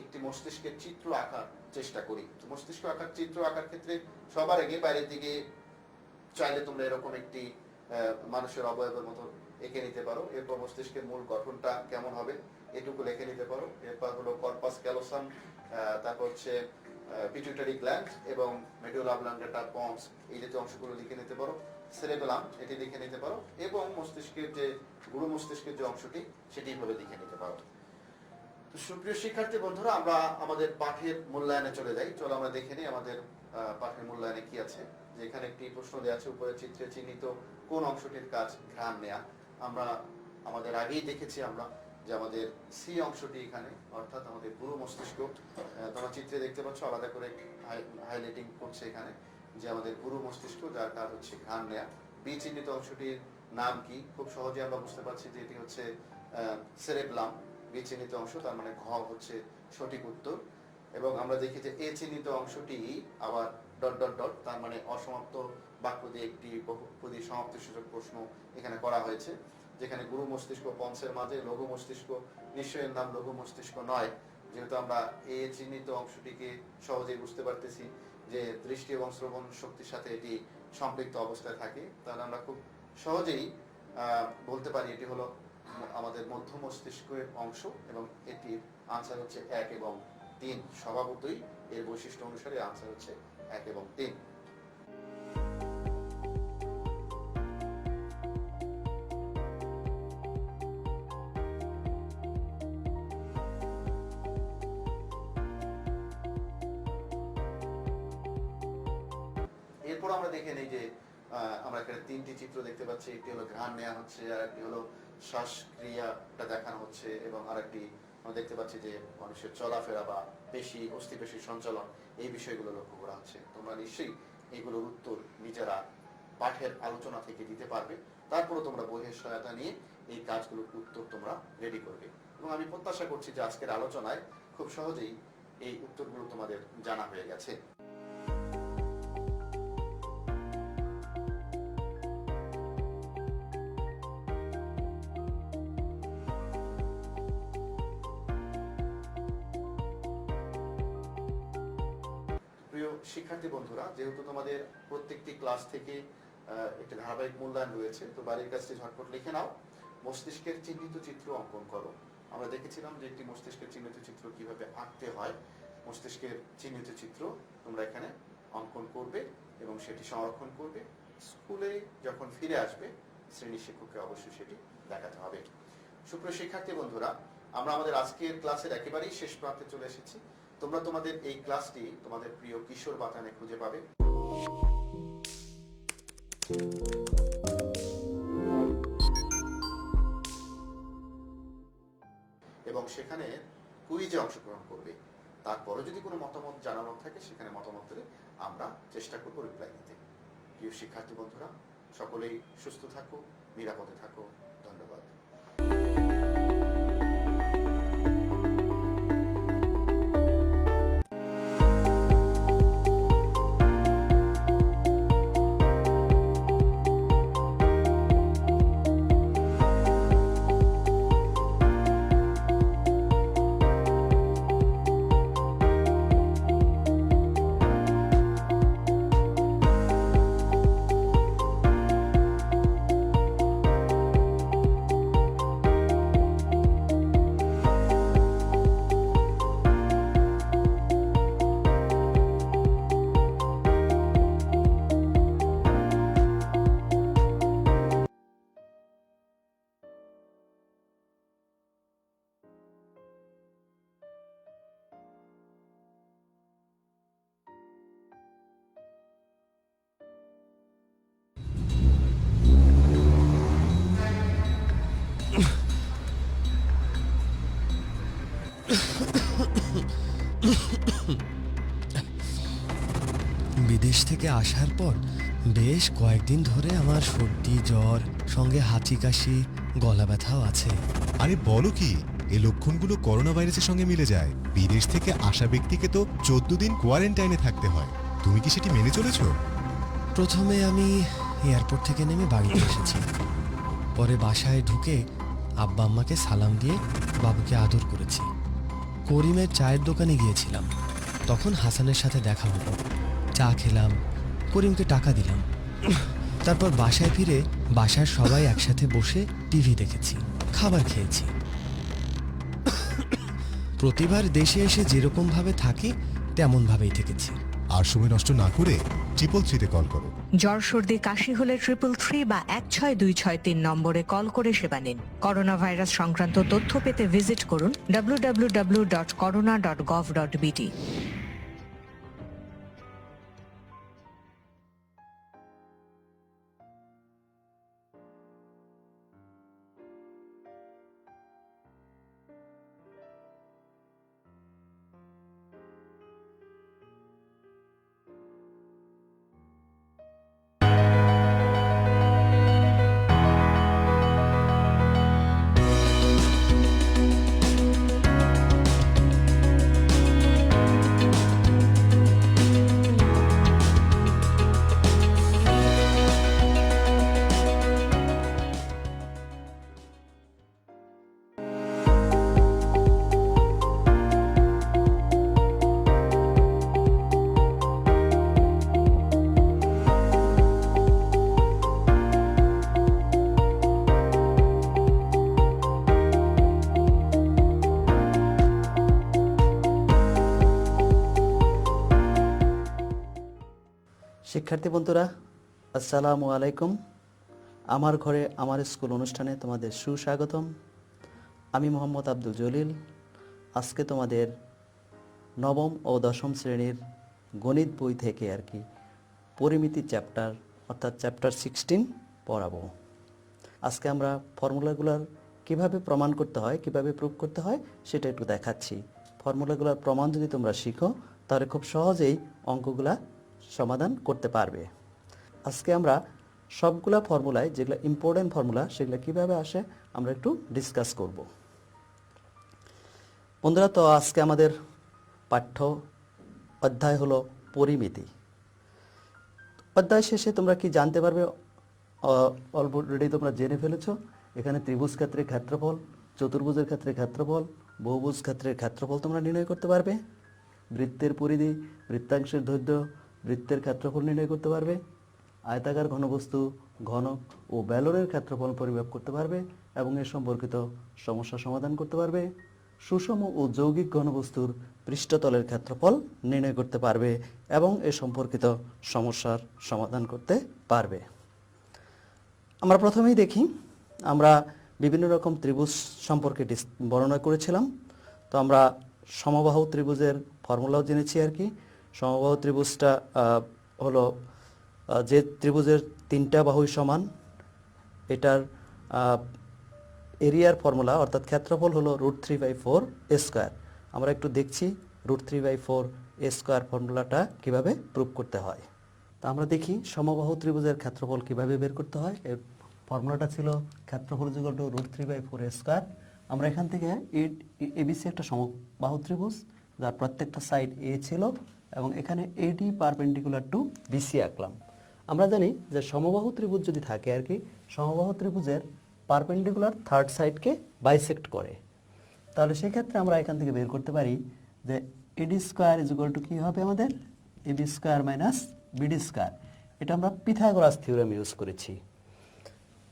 একটি মস্তিষ্কের চিত্র আঁকার চেষ্টা করি। তো মস্তিষ্ক আঁকার চিত্র আঁকার ক্ষেত্রে সবার আগে বাইরের দিকে চাইলে তোমরা এরকম একটি মানুষের অবয়বের মতো এঁকে নিতে পারো। এরপর মস্তিষ্কের মূল গঠনটা কেমন হবে এটুকু লিখে নিতে পারো। এরপর হলো কর্পাস ক্যালোসাম, তারপর হচ্ছে পিটুইটারি গ্ল্যান্ড এবং মেডুলা অবল্যাঙ্গাটা, পন্স, এই জাতীয় অংশগুলো লিখে নিতে পারো। সেরেবেলাম এটি লিখে নিতে পারো, এবং মস্তিষ্কের যে গুরু মস্তিষ্কের যে অংশটি সেটি ভাবে লিখে নিতে পারো। তো সুপ্রিয় শিক্ষার্থী বন্ধুরা, আমরা আমাদের পাঠের মূল্যায়নে চলে যাই। চলো আমরা দেখে নিই আমাদের পাঠের মূল্যায়নে কি আছে। যেখানে একটি প্রশ্ন দেওয়া আছে, উপরে চিত্রে চিহ্নিত কোন অংশটির কাজ ঘ্রাণ নেয়া। আমরা আমাদের আগেই দেখেছি আমরা যে আমাদের সি অংশটি এখানে, অর্থাৎ আমাদের গুরু মস্তিষ্ক, তোমরা চিত্রে দেখতে পাচ্ছ আলাদা করে হাইলাইটিং করছে এখানে, যে আমাদের গুরু মস্তিষ্ক, যার কাজ হচ্ছে ঘ্রাণ নেয়া। বি চিহ্নিত অংশটির নাম কি? খুব সহজে আমরা বুঝতে পারছি যে এটি হচ্ছে সেরেবেলাম, বি চিহ্নিত অংশ, তার মানে ঘ হচ্ছে সঠিক উত্তর। এবং আমরা দেখি যে এ চিহ্নিত অংশটি আবার ডট ডট ডট, তার মানে অসমাপ্ত বাক্য দিয়ে একটি বহুপদী সমাপ্তিসূচক প্রশ্ন এখানে করা হয়েছে। যেখানে গুরু মস্তিষ্ক পন্সের মাঝে, লঘু মস্তিষ্ক নিশ্চয়ই এর নাম লঘু মস্তিষ্ক নয়, যেহেতু আমরা এ চিহ্নিত অংশটিকে সহজেই বুঝতে পারতেছি যে দৃষ্টি এবং শ্রবণ শক্তির সাথে এটি সম্পৃক্ত অবস্থায় থাকে। তাহলে আমরা খুব সহজেই বলতে পারি এটি হলো আমাদের মধ্য মস্তিষ্কের অংশ, এবং এটির আনসার হচ্ছে 1 এবং 3। স্বভাবতই এর বৈশিষ্ট্য অনুসারে আনসার হচ্ছে 1 এবং 3। এরপর আমরা দেখে নেই যে আমরা এখানে তিনটি চিত্র দেখতে পাচ্ছি। একটি হলো ঘ্রাণ নেওয়া হচ্ছে, আর একটি হলো শ্বাসক্রিয়াটা দেখানো হচ্ছে, এবং আরেকটি আমরা দেখতে পাচ্ছি যে মানুষের চলাফেরা বা পেশি, অস্থিপেশির সঞ্চালন, এই বিষয়গুলো লক্ষ্য করা হচ্ছে। তোমরা নিশ্চয়ই এইগুলোর উত্তর নিজেরা পাঠের আলোচনা থেকে দিতে পারবে। তারপরও তোমরা বইয়ের সহায়তা নিয়ে এই কাজগুলোর উত্তর তোমরা রেডি করবে, এবং আমি প্রত্যাশা করছি যে আজকের আলোচনায় খুব সহজেই এই উত্তরগুলো তোমাদের জানা হয়ে গেছে। প্রিয় শিক্ষার্থী বন্ধুরা, যেহেতু তোমাদের প্রত্যেকটি ক্লাস থেকে একটি ধারাবাহিক মূল্যায়ন রয়েছে, তো বাড়ির কাজটি ঝটপট লিখে নাও। মস্তিষ্কের চিহ্নিত চিত্র অঙ্কন করো। আমরা দেখেছিলাম যে একটি মস্তিষ্কের চিহ্নিত চিত্র কিভাবে আঁকতে হয়। মস্তিষ্কের চিহ্নিত চিত্র তোমরা এখানে অঙ্কন করবে এবং সেটি সংরক্ষণ করবে। স্কুলে যখন ফিরে আসবে শ্রেণী শিক্ষককে অবশ্যই সেটি দেখাতে হবে। সুপ্রিয় শিক্ষার্থী বন্ধুরা, আমরা আমাদের আজকের ক্লাসের একেবারেই শেষ প্রান্তে চলে এসেছি। তোমরা তোমাদের এই ক্লাসটি তোমাদের প্রিয় কিশোর বাতানে খুঁজে পাবে, এবং সেখানে কুইজে অংশগ্রহণ করবে। তারপরে যদি কোনো মতামত জানানোর থাকে সেখানে মতামত দিলে আমরা চেষ্টা করবো রিপ্লাই দিতে। প্রিয় শিক্ষার্থী বন্ধুরা, সকলেই সুস্থ থাকো, নিরাপদে থাকো। ধন্যবাদ। বিদেশ থেকে আসার পর বেশ কয়েকদিন ধরে আমার সর্দি জ্বর সঙ্গে হাঁচি কাশি গলা ব্যথাও আছে। আরে বলো কি, এই লক্ষণগুলো করোনা ভাইরাসের সঙ্গে মিলে যায়। বিদেশ থেকে আসা ব্যক্তিকে তো 14 দিন কোয়ারেন্টাইনে থাকতে হয়। তুমি কি সেটি মেনে চলেছো? প্রথমে আমি এয়ারপোর্ট থেকে নেমে বাড়িতে এসেছি, পরে বাসায় ঢুকে আব্বা আম্মাকে সালাম দিয়ে বাবুকে আদর করেছি। করিমের চায়ের দোকানে গিয়েছিলাম, তখন হাসানের সাথে দেখা হলো, চা খেলাম, করিমকে টাকা দিলাম। তারপর বাসায় ফিরে বাসার সবাই একসাথে বসে টিভি দেখেছি, খাবার খেয়েছি। প্রতিবার দেশে এসে যেরকম ভাবে থাকি তেমন ভাবেই থেকেছি। আর সময় নষ্ট না করে 333-তে কল করো। জ্বর সর্দি কাশি হলে 333 বা 16263 নম্বরে কল করে সেবা নিন। করোনা ভাইরাস সংক্রান্ত তথ্য পেতে ভিজিট করুন www.corona.gov.bt। শিক্ষার্থী বন্ধুরা, আসসালামু আলাইকুম। আমার ঘরে আমার স্কুল অনুষ্ঠানে তোমাদের সুস্বাগতম। আমি মোহাম্মদ আব্দুল জলিল। আজকে তোমাদের নবম ও দশম শ্রেণীর গণিত বই থেকে পরিমিতি চ্যাপ্টার অর্থাৎ চ্যাপ্টার 16 পড়াবো। আজকে আমরা ফর্মুলাগুলোর কিভাবে প্রমাণ করতে হয়, কিভাবে প্রুভ করতে হয় সেটা একটু দেখাচ্ছি। ফর্মুলাগুলোর প্রমাণ যদি তোমরা শিখো তাহলে খুব সহজেই অঙ্কগুলা সমাধান করতে পারবে। আজকে আমরা সবগুলা ফর্মুলায় যেগুলো ইম্পর্টেন্ট ফর্মুলা সেগুলো কিভাবে আসে আমরা একটু ডিসকাস করব। বন্ধুরা, তো আজকে আমাদের পাঠ্য অধ্যায় হলো পরিমিতি। অধ্যায় শেষে তোমরা কি জানতে পারবে? অলরেডি তোমরা জেনে ফেলেছ। এখানে ত্রিভুজ ক্ষেত্রের ক্ষেত্রফল, চতুর্ভুজের ক্ষেত্রে ক্ষেত্রফল, বহুভুজ ক্ষেত্রের ক্ষেত্রফল তোমরা নির্ণয় করতে পারবে। বৃত্তের পরিধি, বৃত্তাংশের দৈর্ঘ্য, বৃত্তের ক্ষেত্রফল নির্ণয় করতে পারবে। আয়তাকার ঘনবস্তু, ঘনক ও ব্যালরের ক্ষেত্রফল পরিমাপ করতে পারবে এবং এর সম্পর্কিত সমস্যা সমাধান করতে পারবে। সুষম ও যৌগিক ঘনবস্তুর পৃষ্ঠতলের ক্ষেত্রফল নির্ণয় করতে পারবে এবং এ সম্পর্কিত সমস্যার সমাধান করতে পারবে। আমরা প্রথমেই দেখি, আমরা বিভিন্ন রকম ত্রিভুজ সম্পর্কে বর্ণনা করেছিলাম। তো আমরা সমবাহু ত্রিভুজের ফর্মুলাও জেনেছি। সমবাহু ত্রিভুজটা হলো যে ত্রিভুজের তিনটা বাহুই সমান, এটার এরিয়ার ফর্মুলা অর্থাৎ ক্ষেত্রফল হলো √3/4 স্কোয়ার। আমরা একটু দেখছি √3/4 স্কোয়ার ফর্মুলাটা কিভাবে প্রুভ করতে হয়। তা আমরা দেখি সমবাহু ত্রিভুজের ক্ষেত্রফল কিভাবে বের করতে হয়। এর ফর্মুলাটা ছিল ক্ষেত্রফল ইকুয়াল টু √3/4 আমরা এখান থেকে এবিসি একটা সমবাহু ত্রিভুজ যার প্রত্যেকটা সাইড এ ছিল এবং এখানে এডি পারপেন্ডিকুলার টু বিসি আঁকলাম। আমরা জানি যে সমবাহু ত্রিভুজ যদি থাকে আর কি, সমবাহু ত্রিভুজের পারপেন্ডিকুলার থার্ড সাইডকে বাইসেক্ট করে। তাহলে সেক্ষেত্রে আমরা এখান থেকে বের করতে পারি যে AD square is equal to কী হবে আমাদের, AB square minus BD square. এটা আমরা পিথাগোরাস থিওরেম ইউজ করেছি।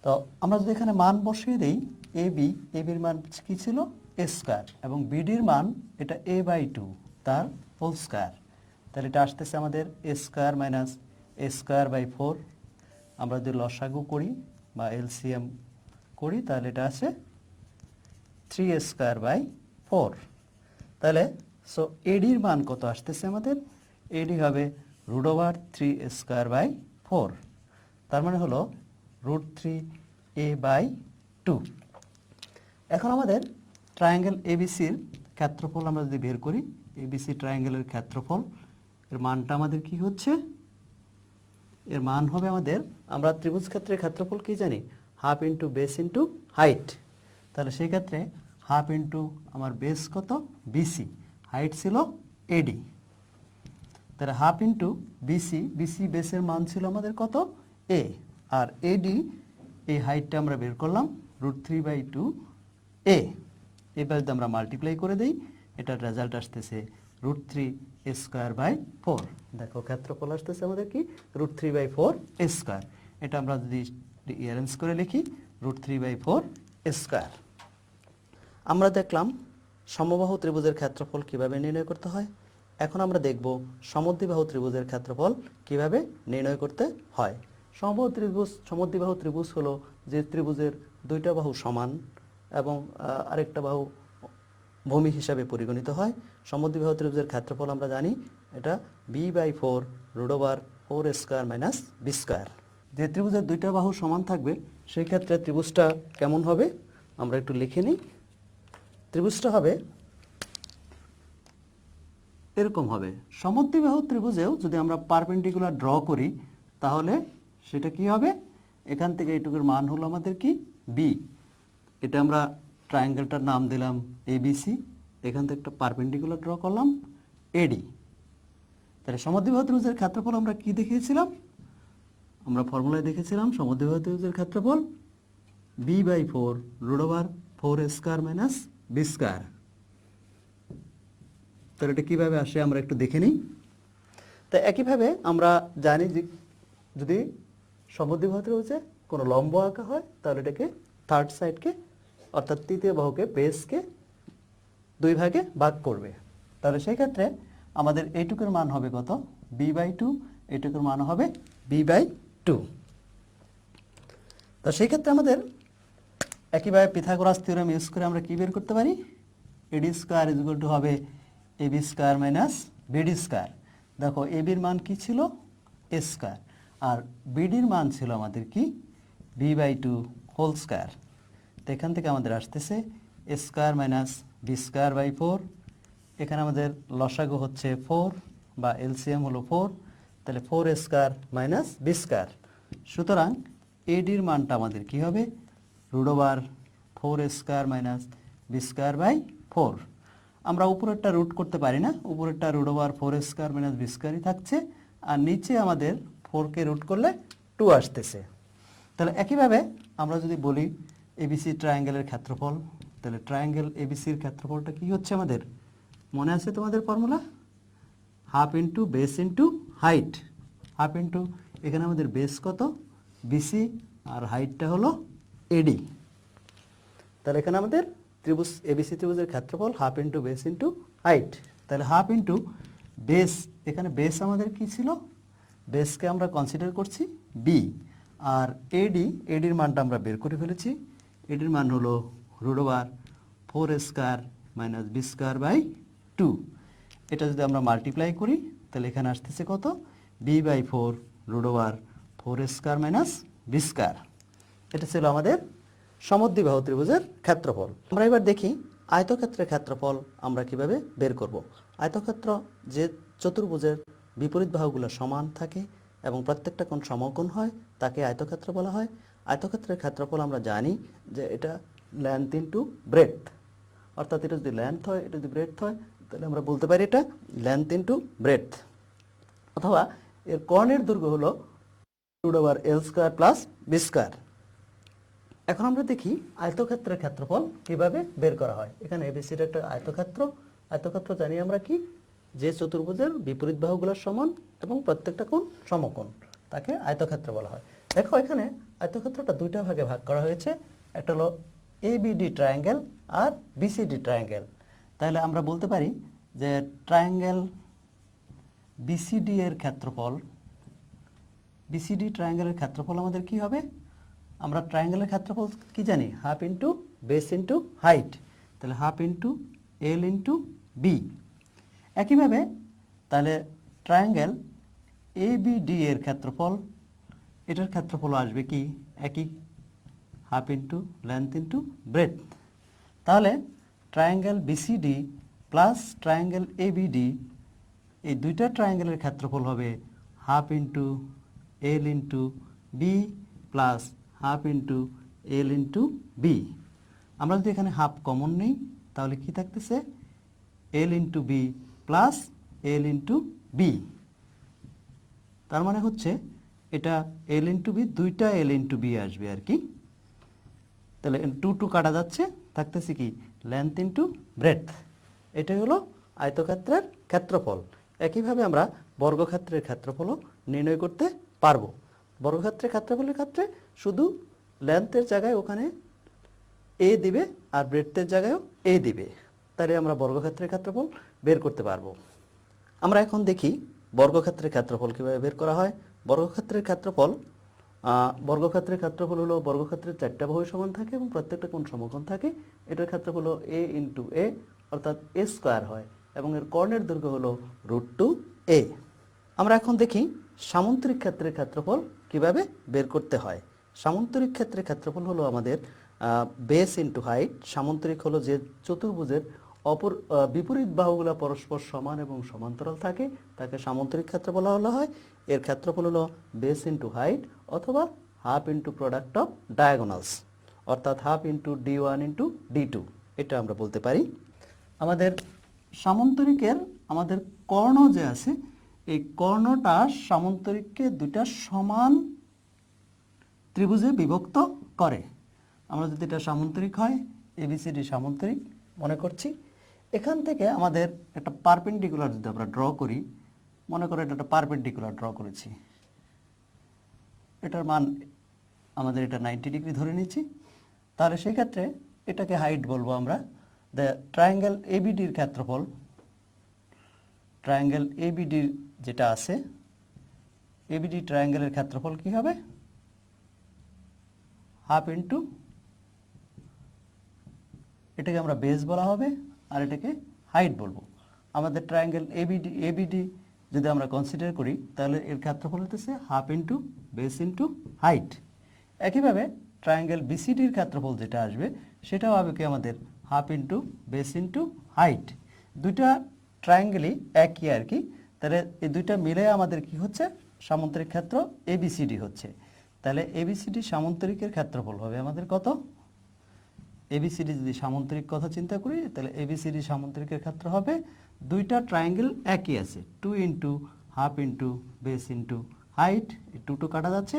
তো আমরা যদি এখানে মান বসিয়ে দিই, এবির মান কী ছিল এ স্কোয়ার এবং বিডির মান এটা a/2 তার হোল স্কোয়ার, তাহলে এটা আসতেছে আমাদের A square minus A square by 4। আমরা যদি লসাগু করি বা এলসিএম করি তাহলে এটা আছে 3a²/4। তাহলে সো এডির মান কত আসতেছে আমাদের, এডি হবে √3a²/4, তার মানে হলো √3a/2। এখন আমাদের ট্রায়াঙ্গেল এবিসির ক্ষেত্রফল আমরা যদি বের করি, এবিসি ট্রায়াঙ্গেলের ক্ষেত্রফল এর মানটা আমাদের কি হচ্ছে, এর মান হবে আমাদের, আমরা ত্রিভুজ ক্ষেত্রের ক্ষেত্রফল কি জানি, half into base into height. তাহলে সেই ক্ষেত্রে হাফ ইন্টু আমার বেস কত বিসি, হাইট ছিল এডি, তাহলে হাফ ইন্টু বিসি বেসের মান ছিল আমাদের কত এ, আর এডি এই হাইটটা আমরা বের করলাম √3/2 এ। এবার যদি আমরা মাল্টিপ্লাই করে দেই এটার রেজাল্ট আসতেছে √3a²/4। দেখো ক্ষেত্রফল আসতেছে আমাদের কি √3/4a²। এটা আমরা যদি অ্যারেঞ্জ করে লিখি √3/4a²। আমরা দেখলাম সমবাহু ত্রিভুজের ক্ষেত্রফল কিভাবে নির্ণয় করতে হয়। এখন আমরা দেখব সমদ্বিবাহু ত্রিভুজের ক্ষেত্রফল কিভাবে নির্ণয় করতে হয়। সমদ্বিবাহু ত্রিভুজ হলো যে ত্রিভুজের দুইটা বাহু সমান এবং আরেকটা বাহু ভূমি হিসাবে পরিগণিত হয়। সমদ্বিবাহু ত্রিভুজের ক্ষেত্রফল আমরা জানি এটা b/4 √4a² মাইনাস b²। যে ত্রিভুজের দুইটা বাহু সমান থাকবে সেই ক্ষেত্রে ত্রিভুজটা কেমন হবে আমরা একটু লিখে নিই। ত্রিভুজটা হবে এরকম হবে। সমদ্বিবাহু ত্রিভুজেও যদি আমরা পারপেন্ডিকুলার ড্র করি তাহলে সেটা কি হবে, এখান থেকে এইটুকুর মান হলো আমাদের কি বি, এটা আমরা ট্রায়াঙ্গেলটার নাম দিলাম এবিসি, এখান থেকে একটা পারপেন্ডিকুলার ড্র করলাম এডি। তাহলে সমদ্বিবাহু ত্রিভুজের ক্ষেত্রফল আমরা কি দেখিয়েছিলাম, আমরা ফর্মুলায় দেখেছিলাম সমদ্বিবাহু ত্রিভুজের ক্ষেত্রফল b/4 √4a² মাইনাস b²। তাহলে এটা কীভাবে আসে আমরা একটু দেখে নিই। তা একইভাবে আমরা জানি যে যদি সমদ্বিবাহু ত্রিভুজে কোনো লম্ব আঁকা হয় তাহলে এটাকে থার্ড সাইডকে অর্থাৎ তৃতীয় বাহুকে বেসকে দুই ভাগে ভাগ করবে। তাহলে সেই ক্ষেত্রে আমাদের এইটুকুর মান হবে কত b/2, এইটুকুর মান হবে b/2। তো সেই ক্ষেত্রে আমাদের একইভাবে পিথাগোরাস থিওরেম ইউজ করে আমরা কি বের করতে পারি, AD square is equal to হবে AB square minus BD square. দেখো এবির মান কি ছিল এ স্কোয়ার আর বিডির মান ছিল আমাদের কি b/2 হোল স্কোয়ার। তো এখান থেকে আমাদের আসতেছে এ স্কোয়ার মাইনাস b²/4। এখানে আমাদের লসাগু হচ্ছে 4 বা এলসিএম হলো 4, তাহলে 4a² মাইনাস b²। সুতরাং এডির মানটা আমাদের কি হবে √4a² মাইনাস b²/4। আমরা উপরেরটা রুট করতে পারি না, উপরেরটা √4a² মাইনাস b²ই থাকছে আর নিচে আমাদের 4কে রুট করলে 2 আসতেছে। তাহলে একইভাবে আমরা যদি বলি এবিসি ট্রায়াঙ্গেলের ক্ষেত্রফল, তাহলে ট্রায়াঙ্গেল এবিসির ক্ষেত্রফলটা কি হচ্ছে আমাদের মনে আছে তোমাদের formula, half into base into height. Half into এখানে আমাদের বেস কত বিসি আর হাইটটা হলো এডি। তাহলে এখানে আমাদের ত্রিভুজ এবিসি ত্রিভুজের ক্ষেত্রফল half into base into height. তাহলে হাফ ইন্টু বেস, এখানে বেস আমাদের কি ছিল, বেসকে আমরা কনসিডার করছি বি, আর এডির মানটা আমরা বের করে ফেলেছি। এডির মান হলো √4a² মাইনাস b²/2। এটা যদি আমরা মাল্টিপ্লাই করি তাহলে এখানে আসতেছে কত b/4 √4a² মাইনাস b²। এটা ছিল আমাদের সমদ্বিবাহু ত্রিভুজের ক্ষেত্রফল। আমরা এবার দেখি আয়তক্ষেত্রের ক্ষেত্রফল আমরা কিভাবে বের করব। আয়তক্ষেত্র যে চতুর্ভুজের বিপরীত বাহুগুলো সমান থাকে এবং প্রত্যেকটা কোণ সমকোণ হয় তাকে আয়তক্ষেত্র বলা হয়। আয়তক্ষেত্রের ক্ষেত্রফল আমরা জানি যে এটা লেন্থ ইনটু ব্রেডথ, অর্থাৎ এটা যদি লেন্থ হয় এটা যদি ব্রেডথ হয় তাহলে আমরা বলতে পারি এটা লেন্থ ইনটু ব্রেডথ, অথবা এর কর্ণের দৈর্ঘ্য হলো √L² প্লাস B²। এখন আমরা দেখি আয়তক্ষেত্রের ক্ষেত্রফল কিভাবে বের করা হয়। এখানে এবিসির একটা আয়তক্ষেত্র, আয়তক্ষেত্র জানি আমরা কি, যে চতুর্ভুজের বিপরীত বাহুগুলোর সমান এবং প্রত্যেকটা কোণ সমকোণ তাকে আয়তক্ষেত্র বলা হয়। দেখো এখানে আয়তক্ষেত্রটা দুইটা ভাগে ভাগ করা হয়েছে, একটা হলো ABD ট্রায়াঙ্গেল আর BCD ট্রায়াঙ্গেল। তাহলে আমরা বলতে পারি যে ট্রায়াঙ্গেল BCD এর ক্ষেত্রফল, BCD ট্রায়াঙ্গেলের ক্ষেত্রফল আমাদের কি হবে, আমরা ট্রায়াঙ্গেলের ক্ষেত্রফল কি জানি, half into base into height, তাহলে half into L into B. একইভাবে তাহলে ট্রায়াঙ্গেল ABD এর ক্ষেত্রফল, এটার ক্ষেত্রফল আসবে কি একই, half into length into breadth. তাহলে triangle BCD plus triangle ABD এই দুইটা ট্রায়াঙ্গেলের ক্ষেত্রফল হবে half into L into B plus half into L into B. আমরা যদি এখানে হাফ কমন নেই তাহলে কি থাকতেছে, L into B plus L into B. তার মানে হচ্ছে এটা L ইন্টু বি, দুইটা L ইন্টু বি আসবে আর কি। তাহলে 2 কাটা যাচ্ছে, থাকতেছে কি লেন্থ ইন্টু ব্রেডথ। এটাই হলো আয়তক্ষেত্রের ক্ষেত্রফল। একইভাবে আমরা বর্গক্ষেত্রের ক্ষেত্রফলও নির্ণয় করতে পারবো। বর্গক্ষেত্রের ক্ষেত্রফলের ক্ষেত্রে শুধু লেন্থের জায়গায় ওখানে এ দিবে আর ব্রেডথের জায়গায়ও এ দিবে, তাহলে আমরা বর্গক্ষেত্রের ক্ষেত্রফল বের করতে পারবো। আমরা এখন দেখি বর্গক্ষেত্রের ক্ষেত্রফল কিভাবে বের করা হয়। বর্গক্ষেত্রের ক্ষেত্রফল হলো বর্গক্ষেত্রের 4টা বাহু সমান থাকে এবং প্রত্যেকটা কোণ সমকোণ থাকে। এটার ক্ষেত্রফল হলো A ইন্টু A, অর্থাৎ A² হয় এবং এর কর্ণের দৈর্ঘ্য হলো √2a। আমরা এখন দেখি সামন্তরিক ক্ষেত্রের ক্ষেত্রফল কিভাবে বের করতে হয়। সামন্তরিক ক্ষেত্রের ক্ষেত্রফল হলো আমাদের বেস ইন্টু হাইট। সামন্তরিক হলো যে চতুর্ভুজের বিপরীত বাহুগুলো পরস্পর সমান এবং সমান্তরাল থাকে তাকে সামন্তরিক ক্ষেত্র বলা হয়। এর ক্ষেত্রফল হলো বেস ইন্টু হাইট অথবা half into product of diagonals, অর্থাৎ half into D1 into D2, এটা আমরা বলতে পারি। আমাদের সামন্তরিকের আমাদের কর্ণ যে আছে, এই কর্ণটা সামন্তরিককে দুইটা সমান ত্রিভুজে বিভক্ত করে। আমরা যদি এটা সামন্তরিক হয়, ABCD সামন্তরিক মনে করছি, এখান থেকে আমাদের একটা পারপেন্ডিকুলার যদি আমরা ড্র করি, মনে করো এটা একটা পারপেন্ডিকুলার ড্র করেছি, এটার মান আমাদের এটা 90 ডিগ্রি ধরে নিচ্ছি, তাহলে সেই ক্ষেত্রে এটাকে হাইট বলবো আমরা। দ্য ট্রায়াঙ্গেল ABDর ক্ষেত্রফল, ট্রায়াঙ্গেল ABDর যেটা আছে, ABD ট্রায়াঙ্গেলের ক্ষেত্রফল কি হবে, হাফ ইন্টু, এটাকে আমরা বেস বলা হবে আর এটাকে হাইট বলবো। আমাদের ট্রায়াঙ্গেল ABD যদি আমরা কনসিডার করি তাহলে এর ক্ষেত্রফল হতেছে half into base into height. একইভাবে ট্রায়াঙ্গেল BCDর ক্ষেত্রফল যেটা আসবে সেটাও হবে কি আমাদের half into base into height. দুইটা ট্রায়াঙ্গেলই একই আর কি, তাহলে এই দুইটা মিলে আমাদের কি হচ্ছে, সামন্তরিক ক্ষেত্র ABCD হচ্ছে। তাহলে ABCD সামন্তরিকের ক্ষেত্রফল হবে আমাদের কত, ABCD যদি সামন্তরিক কথা চিন্তা করি তাহলে ABCD সামন্তরিকের ক্ষেত্র হবে, দুইটা ট্রায়াঙ্গেল একই আছে, 2 into half into base into height, 2 কাটা যাচ্ছে,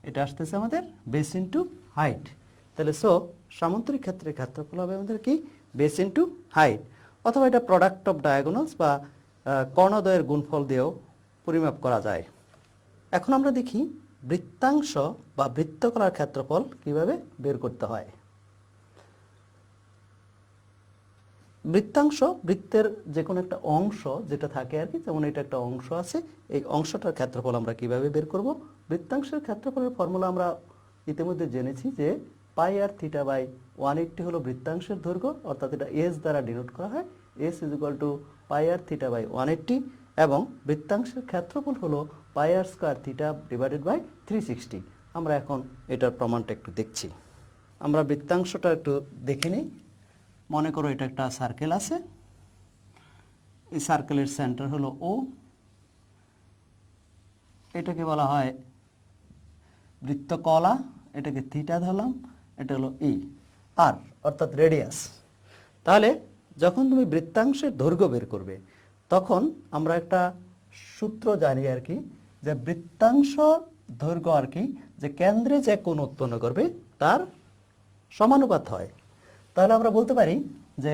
এটা আসতেছে আমাদের বেস ইন্টু হাইট। তাহলে সামন্তরিক ক্ষেত্রের ক্ষেত্রফল হবে আমাদের কি, বেস ইন্টু হাইট, অথবা এটা প্রোডাক্ট অফ ডায়াগোনালস বা কর্ণদ্বয়ের গুণফল দিয়েও পরিমাপ করা যায়। এখন আমরা দেখি বৃত্তাংশ বা বৃত্তকলার ক্ষেত্রফল কিভাবে বের করতে হয়। বৃত্তাংশ, বৃত্তের যে কোনো একটা অংশ যেটা থাকে আর কি, যেমন এটা একটা অংশ আছে, এই অংশটার ক্ষেত্রফল আমরা কিভাবে বের করব। বৃত্তাংশের ক্ষেত্রফলের ফর্মুলা আমরা ইতিমধ্যে জেনেছি যে πr/180 হলো বৃত্তাংশের দৈর্ঘ্য, অর্থাৎ এটা S দ্বারা ডিনোট করা হয়, S = πr/180, এবং বৃত্তাংশের ক্ষেত্রফল হলো πr² θ / 360। আমরা এখন এটার প্রমাণটা একটু দেখছি। আমরা বৃত্তাংশটা একটু দেখে নিই। মনে করো এটা একটা সার্কেল আছে, এই সার্কেলের সেন্টার হলো O, এটাকে বলা হয় বৃত্তকলা, এটাকে থিটা ধরলাম, এটা হলো ই আর অর্থাৎ রেডিয়াস। তাহলে যখন তুমি বৃত্তাংশের দৈর্ঘ্য বের করবে তখন আমরা একটা সূত্র জানি আর কি, যে বৃত্তাংশ দৈর্ঘ্য আর কি যে কেন্দ্রে যে কোণ উৎপন্ন করবে তার সমানুপাত হয়। তাহলে আমরা বলতে পারি যে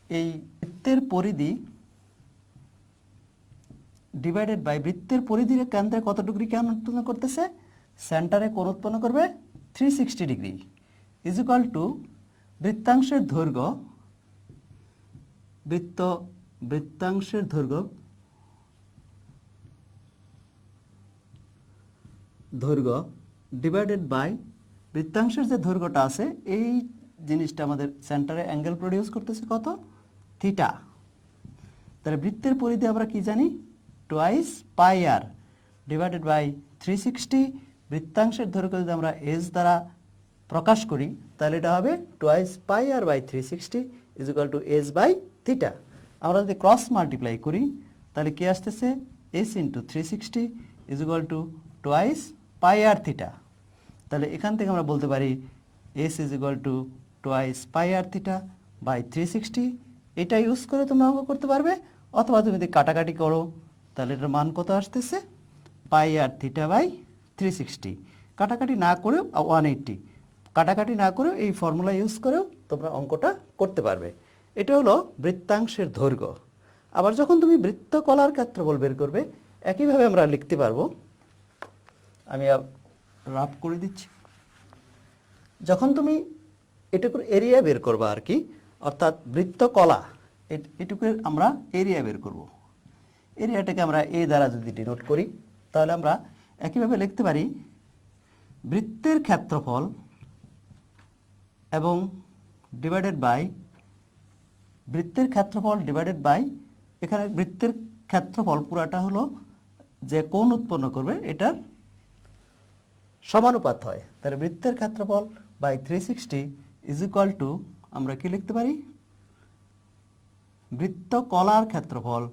এই বৃত্তের পরিধি ডিভাইডেড বাই বৃত্তের পরিধির কেন্দ্রে কত ডিগ্রি কোণ উৎপন্ন করতেছে, সেন্টারে কোণ উৎপন্ন করবে 360 ডিগ্রি, ইজ ইকুয়াল টু বৃত্তাংশের দৈর্ঘ্য বৃত্তাংশের দৈর্ঘ্য ডিভাইডেড বাই বৃত্তাংশের যে দৈর্ঘ্যটা আছে এই জিনিসটা আমাদের সেন্টারে অ্যাঙ্গেল প্রডিউস করতেছে কত, থিটা। তাহলে বৃত্তের পরিধি আমরা কি জানি, twice pi r divided by 360। বৃত্তাংশের দৈর্ঘ্য যদি আমরা এস দ্বারা প্রকাশ করি তাহলে এটা হবে twice pi r by 360 is equal to S by theta. আমরা যদি ক্রস মাল্টিপ্লাই করি তাহলে কি আসতেছে, S into 360 is equal to twice pi r theta. তাহলে এখান থেকে আমরা বলতে পারি S is equal to twice pi r theta by 360। এটা ইউজ করে তোমরা অঙ্ক করতে পারবে, অথবা তুমি যদি কাটাকাটি করো তাহলে এটার মান কত আসতেছে, পাই আর থিটা বাই 360। কাটাকাটি না করেও 180, কাটাকাটি না করেও এই ফর্মুলা ইউজ করেও তোমরা অঙ্কটা করতে পারবে। এটা হলো বৃত্তাংশের দৈর্ঘ্য। আবার যখন তুমি বৃত্তকলার ক্ষেত্রফল বের করবে একইভাবে আমরা লিখতে পারবো। আমি রাফ করে দিচ্ছি। যখন তুমি এটুকুর এরিয়া বের করবা আর কি, অর্থাৎ বৃত্তকলা এটুকুর আমরা এরিয়া বের করব। এরিয়াটাকে আমরা এ দ্বারা যদি ডিনোট করি তাহলে আমরা একইভাবে লিখতে পারি বৃত্তের ক্ষেত্রফল এবং ডিভাইডেড বাই এখানে বৃত্তের ক্ষেত্রফল পুরাটা হলো যে কোণ উৎপন্ন করবে এটার সমানুপাত হয়। তাহলে বৃত্তের ক্ষেত্রফল বাই 360 ইজ ইকুয়াল টু আমরা কি লিখতে পারি, বৃত্তকলার ক্ষেত্রফল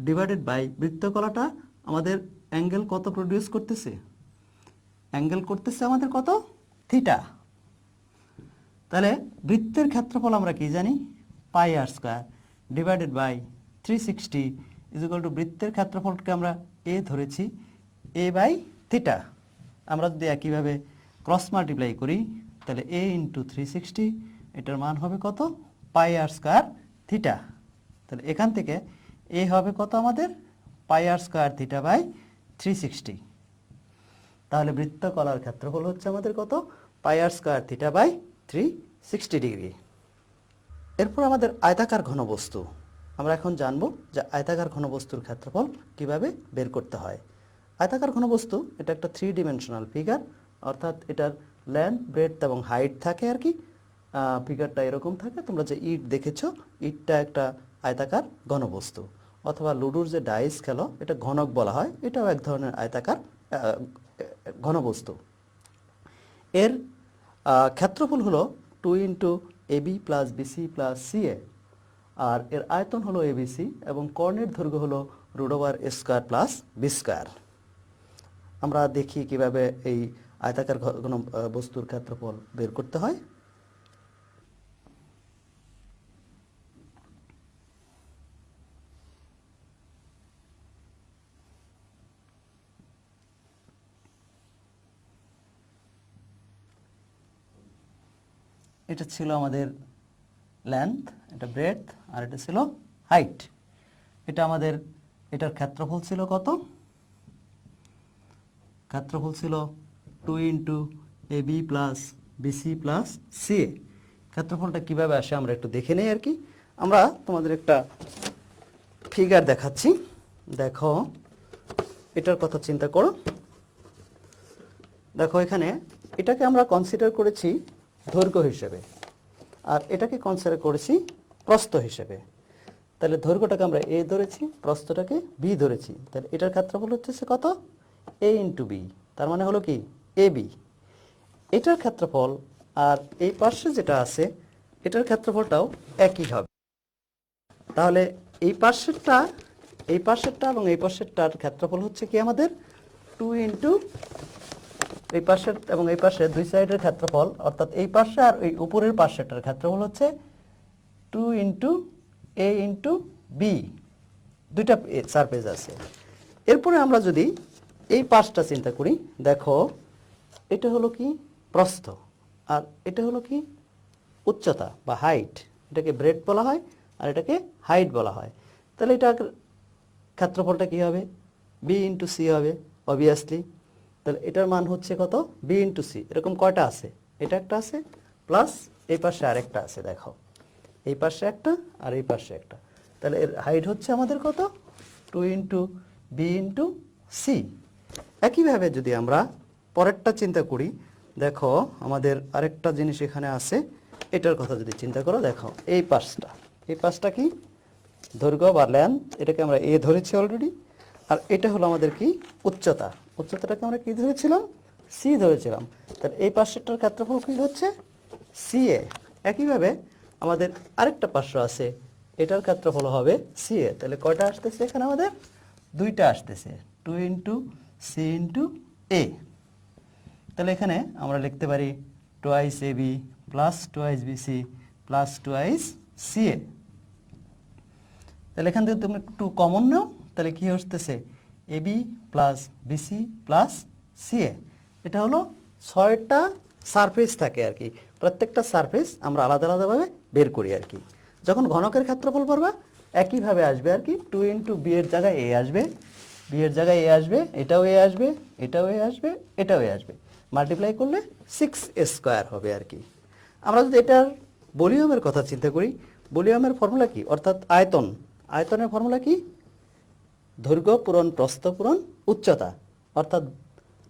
ডিভাইডেড বাই বৃত্তকলাটা আমাদের অ্যাঙ্গেল কত প্রডিউস করতেছে, অ্যাঙ্গেল করতেছে আমাদের কত, থিটা। তাহলে বৃত্তের ক্ষেত্রফল আমরা কি জানি, pi r square divided by 360 is equal to বৃত্তের ক্ষেত্রফলকে আমরা এ ধরেছি, এ বাই থিটা। আমরা যদি একইভাবে ক্রস মাল্টিপ্লাই করি তাহলে এ ইন্টু 360 এটার মান হবে কত, পাই আর স্কয়ার থিটা। তাহলে এখান থেকে এ হবে কত আমাদের, পাই আর স্কয়ার থিটা বাই 360। তাহলে বৃত্তকলার ক্ষেত্রফল হচ্ছে আমাদের কত, পাই r square theta by 360 degree. এরপর আমাদের আয়তাকার ঘনবস্তু। আমরা এখন জানবো যে আয়তাকার ঘনবস্তুর ক্ষেত্রফল কিভাবে বের করতে হয়। আয়তাকার ঘনবস্তু এটা একটা 3 ডিমেনশনাল ফিগার, অর্থাৎ এটার লেন্থ, ব্রেডথ এবং হাইট থাকে আর কি। ফিগারটা এরকম থাকে, তোমরা যে ইট দেখেছো ইটটা একটা আয়তাকার ঘনবস্তু, অথবা লুডুর যে ডাইস খেলো এটা ঘনক বলা হয়, এটাও এক ধরনের আয়তাকার ঘনবস্তু। এর ক্ষেত্রফল হলো 2 into AB plus BC plus CA, আর এর আয়তন হলো এবিসি এবং কর্ণের দৈর্ঘ্য হলো √a² প্লাস b²। আমরা দেখি কিভাবে এই আয়তাকার বস্তুর ক্ষেত্রফল বের করতে হয়। এটা ছিল আমাদের লেন্থ, এটা ব্রেডথ, আর এটা ছিল হাইট। এটা আমাদের এটার ক্ষেত্রফল ছিল কত, ক্ষেত্রফল ছিল 2 into AB plus BC plus CA. ক্ষেত্রফলটা কিভাবে আসে আমরা একটু দেখে নেই আর কি। আমরা তোমাদের একটা ফিগার দেখাচ্ছি, দেখো এটার কথা চিন্তা করো। দেখো এখানে এটাকে আমরা কনসিডার করেছি দৈর্ঘ্য হিসেবে, আর এটাকে কনসিডার করেছি প্রস্থ হিসেবে। তাহলে দৈর্ঘ্যটাকে আমরা এ ধরেছি, প্রস্থটাকে বি ধরেছি। তাহলে এটার ক্ষেত্রফল হচ্ছে কত, এ ইন্টু বি, তার মানে হলো কি এ বি। এটার ক্ষেত্রফল আর এই পার্শ্বে যেটা আছে এটার ক্ষেত্রফলটাও একই হবে। তাহলে এই পার্শ্বেরটা এই পাশেরটা এবং এই পাশেরটার ক্ষেত্রফল হচ্ছে কি আমাদের 2 ইন্টু এই পাশের এবং এই পাশের দুই সাইডের ক্ষেত্রফল, অর্থাৎ এই পাশে আর এই উপরের পাশেরটার ক্ষেত্রফল হচ্ছে 2 ইন্টু এ ইন্টু বি, দুইটা সারফেস আছে। এরপরে আমরা যদি এই পাশটা চিন্তা করি, দেখো এটা হলো কি প্রস্থ আর এটা হলো কি উচ্চতা বা হাইট, এটাকে ব্রেড বলা হয় আর এটাকে হাইট বলা হয়। তাহলে এটা ক্ষেত্রফলটা কি হবে? বি ইন্টু সি হবে অবভিয়াসলি। তাহলে এটার মান হচ্ছে কত? B into C. এরকম কয়টা আছে? এটা একটা আছে প্লাস এই পাশে আরেকটা আছে, দেখো এই পাশে একটা আর এই পাশে একটা। তাহলে এর হাইট হচ্ছে আমাদের কত? 2 ইন্টু বি ইন্টু সি। একইভাবে যদি আমরা পরেরটা চিন্তা করি, দেখো আমাদের আরেকটা জিনিস এখানে আছে, এটার কথা যদি চিন্তা করো, দেখো এই পাশটা কি দৈর্ঘ্য বা লেন্থ, এটাকে আমরা এ ধরেছি অলরেডি। আর এটা হলো আমাদের কি উচ্চতাটাকে আমরা কি ধরেছিলাম? সি ধরেছিলাম। তাহলে এই পাশেরটার ক্ষেত্রফল কি হচ্ছে? সি এ। একইভাবে আমাদের আরেকটা পার্শ্ব আছে, এটার ক্ষেত্রফল হবে সি এ। তাহলে কয়টা আসতেছে এখানে আমাদের? দুইটা আসতেছে, 2 ইন্টু সি ইন্টু এ। তাহলে এখানে আমরা লিখতে পারি twice A B plus twice B C plus twice C A. তাহলে এখান থেকে তুমি একটু কমন নাও, তাহলে কি আসতেছে? A B plus BC plus C A. এটা হলো 6টা সারফেস থাকে আর কি, প্রত্যেকটা সারফেস আমরা আলাদা আলাদাভাবে বের করি আর কি। যখন ঘনকের ক্ষেত্রফল পারবা একইভাবে আসবে আর কি, 2 ইন্টু বি এর জায়গায় এ আসবে, বি এর জায়গায় এ আসবে, এটাও এ আসবে, এটাও এ আসবে, এটাও এ আসবে, মাল্টিপ্লাই করলে 6a² হবে আর কি। আমরা যদি এটার ভলিউমের কথা চিন্তা করি, ভলিউমের ফর্মুলা কি? অর্থাৎ আয়তনের ফর্মুলা কি? দৈর্ঘ্য পূরণ প্রস্থ পূরণ উচ্চতা, অর্থাৎ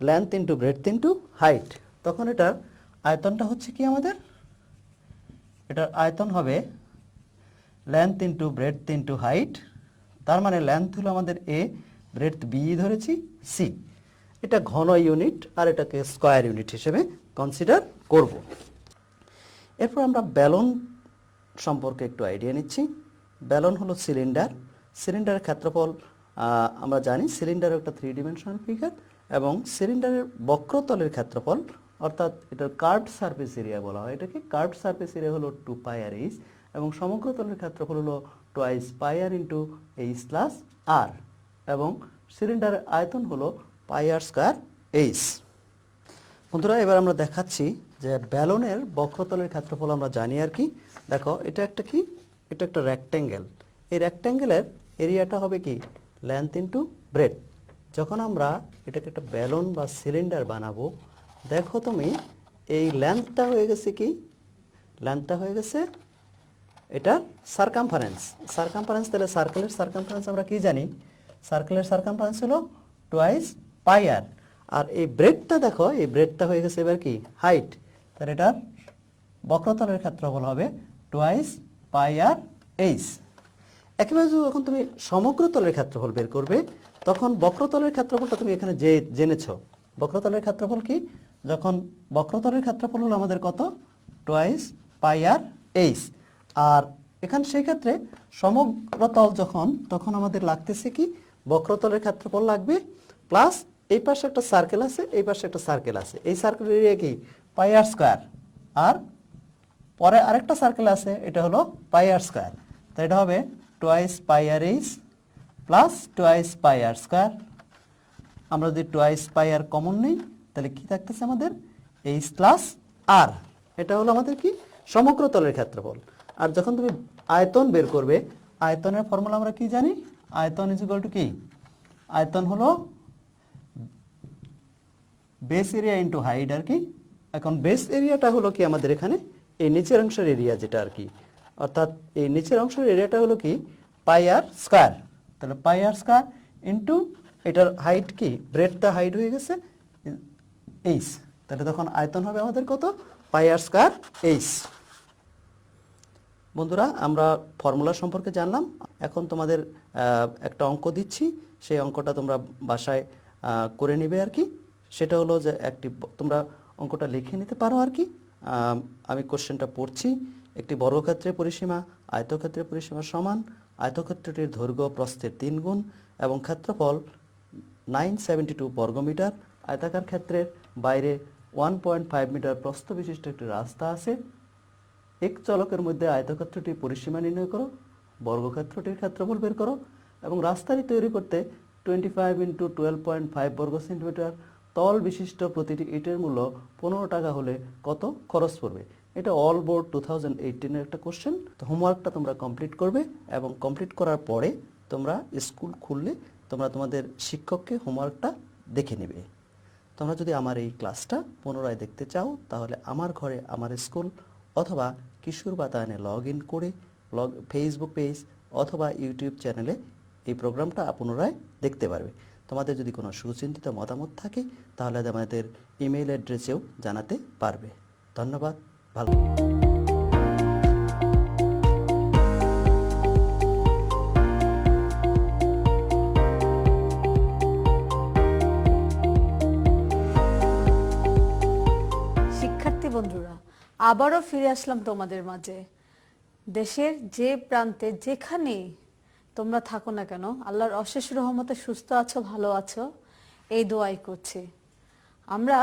length into breadth into height. তখন এটার আয়তনটা হচ্ছে কি আমাদের? এটার আয়তন হবে length into breadth into height. তার মানে লেন্থ হলো আমাদের এ, ব্রেডথ বি ধরেছি, সি। এটা ঘন ইউনিট আর এটাকে স্কয়ার ইউনিট হিসেবে কনসিডার করব। এরপর আমরা ব্যালন সম্পর্কে একটু আইডিয়া নিচ্ছি। ব্যালন হলো সিলিন্ডারের ক্ষেত্রফল আমরা জানি, সিলিন্ডারের একটা 3 ডিমেনশনাল ফিগার, এবং সিলিন্ডারের বক্রতলের ক্ষেত্রফল অর্থাৎ এটার কার্ভড সারফেস এরিয়া বলা হয়, এটাকে কার্ভড সারফেস এরিয়া হলো 2 পাই আর এইচ, এবং সমগ্রতলের ক্ষেত্রফল হলো টোয়াইস পাই আর ইন্টু এইচ প্লাস আর, এবং সিলিন্ডারের আয়তন হলো পাই আর স্কয়ার এইচ। বন্ধুরা এবার আমরা দেখাচ্ছি যে ব্যালনের বক্রতলের ক্ষেত্রফল আমরা জানি আর কি। দেখো এটা একটা কি? এটা একটা রেক্ট্যাঙ্গেল। এই রেক্ট্যাঙ্গেলের এরিয়াটা হবে কি? Length into breadth. যখন আমরা এটাকে একটা ব্যালন বা সিলিন্ডার বানাবো, দেখো তুমি এই লেন্থটা হয়ে গেছে কি? লেন্থটা হয়ে গেছে এটা সারকামফারেন্স। তাহলে সার্কেলের সারকামফারেন্স আমরা কি জানি? সার্কেলের সারকামফারেন্স হলো টোয়াইস পাই আর। আর এই ব্রেডটা দেখো, এই ব্রেডটা হয়ে গেছে এবার কি? হাইট। তাহলে এটা বক্রতলের ক্ষেত্রফল হবে টোয়াইস পাই আর এইচ। একইভাবে যখন তুমি সমগ্রতলের ক্ষেত্রফল বের করবে, তখন বক্রতলের ক্ষেত্রফলটা তুমি এখানে যে জেনেছ, বক্রতলের ক্ষেত্রফল কি? যখন বক্রতলের ক্ষেত্রফল হলো আমাদের কত? টোয়াইস পাই আর এইচ। আর এখানে সেই ক্ষেত্রে সমগ্রতল যখন, তখন আমাদের লাগতেছে কি? বক্রতলের ক্ষেত্রফল লাগবে প্লাস এই পাশে একটা সার্কেল আছে, এই পাশে একটা সার্কেল আছে, এই সার্কেলের এরিয়া কি? পাই আর স্কয়ার। আর পরে আরেকটা সার্কেল আছে, এটা হলো পাই আর স্কয়ার। তো এটা হবে টোয়াইস পাই আর H plus twice pi r square. আমরা যদি টোয়াইস পাই আর কমন নিই, তাহলে কি থাকতেছে আমাদের? এইচ প্লাস আর। এটা হলো আমাদের কি? সমগ্রতলের ক্ষেত্রফল। আর যখন তুমি আয়তন বের করবে, আয়তনের ফর্মুলা আমরা কি জানি? আয়তন ইজ ইকুয়াল টু কি? আয়তন হলো বেস এরিয়া ইন্টু হাইট আর কি। এখন বেস এরিয়াটা হলো কি আমাদের এখানে? এই নিচের অংশের এরিয়া যেটা আর কি, অর্থাৎ এই নিচের অংশের এরিয়াটা হলো কি? পাই আর স্কয়ার। তাহলে পাই আর স্কয়ার ইন্টু এটার হাইট কি? ব্রেডটা হাইট হয়ে গেছে এইচ। তাহলে তখন আয়তন হবে আমাদের কত? পাই আর স্কয়ার এইচ। বন্ধুরা আমরা ফর্মুলা সম্পর্কে জানলাম। এখন তোমাদের একটা অঙ্ক দিচ্ছি, সেই অঙ্কটা তোমরা বাসায় করে নিবে আর কি। সেটা হলো যে তোমরা অঙ্কটা লিখে নিতে পারো আর কি। আমি কোশ্চেনটা পড়ছি। একটি বর্গক্ষেত্রের পরিসীমা আয়তক্ষেত্রের পরিসীমা সমান আয়তক্ষেত্রটির দৈর্ঘ্য প্রস্থের 3 গুণ এবং ক্ষেত্রফল 972 বর্গমিটার। আয়তাকার ক্ষেত্রের বাইরে 1.5 মিটার প্রস্থ বিশিষ্ট একটি রাস্তা আছে। এক চলকের মধ্যে আয়তক্ষেত্রটির পরিসীমা নির্ণয় করো, বর্গক্ষেত্রটির ক্ষেত্রফল বের করো এবং রাস্তাটি তৈরি করতে 25 × 12.5 বর্গ সেন্টিমিটার তল বিশিষ্ট প্রতিটি ইটের মূল্য 15 টাকা হলে কত খরচ পড়বে? এটা অল বোর্ড 2018 এর একটা কোশ্চেন। তো হোমওয়ার্কটা তোমরা কমপ্লিট করবে এবং কমপ্লিট করার পরে তোমরা স্কুল খুললে তোমরা তোমাদের শিক্ষককে হোমওয়ার্কটা দেখে নেবে। তোমরা যদি আমার এই ক্লাসটা পুনরায় দেখতে চাও তাহলে আমার ঘরে আমার স্কুল অথবা কিশোর বাতায়নে লগ ইন করে ফেসবুক পেজ অথবা ইউটিউব চ্যানেলে এই প্রোগ্রামটা পুনরায় দেখতে পারবে। তোমাদের যদি কোনো সুচিন্তিত মতামত থাকে তাহলে আমাদের ইমেইল অ্যাড্রেসেও জানাতে পারবে। ধন্যবাদ, ভালো। শিক্ষার্থী বন্ধুরা, আবারও ফিরে আসলাম তোমাদের মাঝে। দেশের যে প্রান্তে যেখানে তোমরা থাকো না কেন, আল্লাহর অশেষ রহমতে সুস্থ আছো, ভালো আছো, এই দোয়াই করছি। আমরা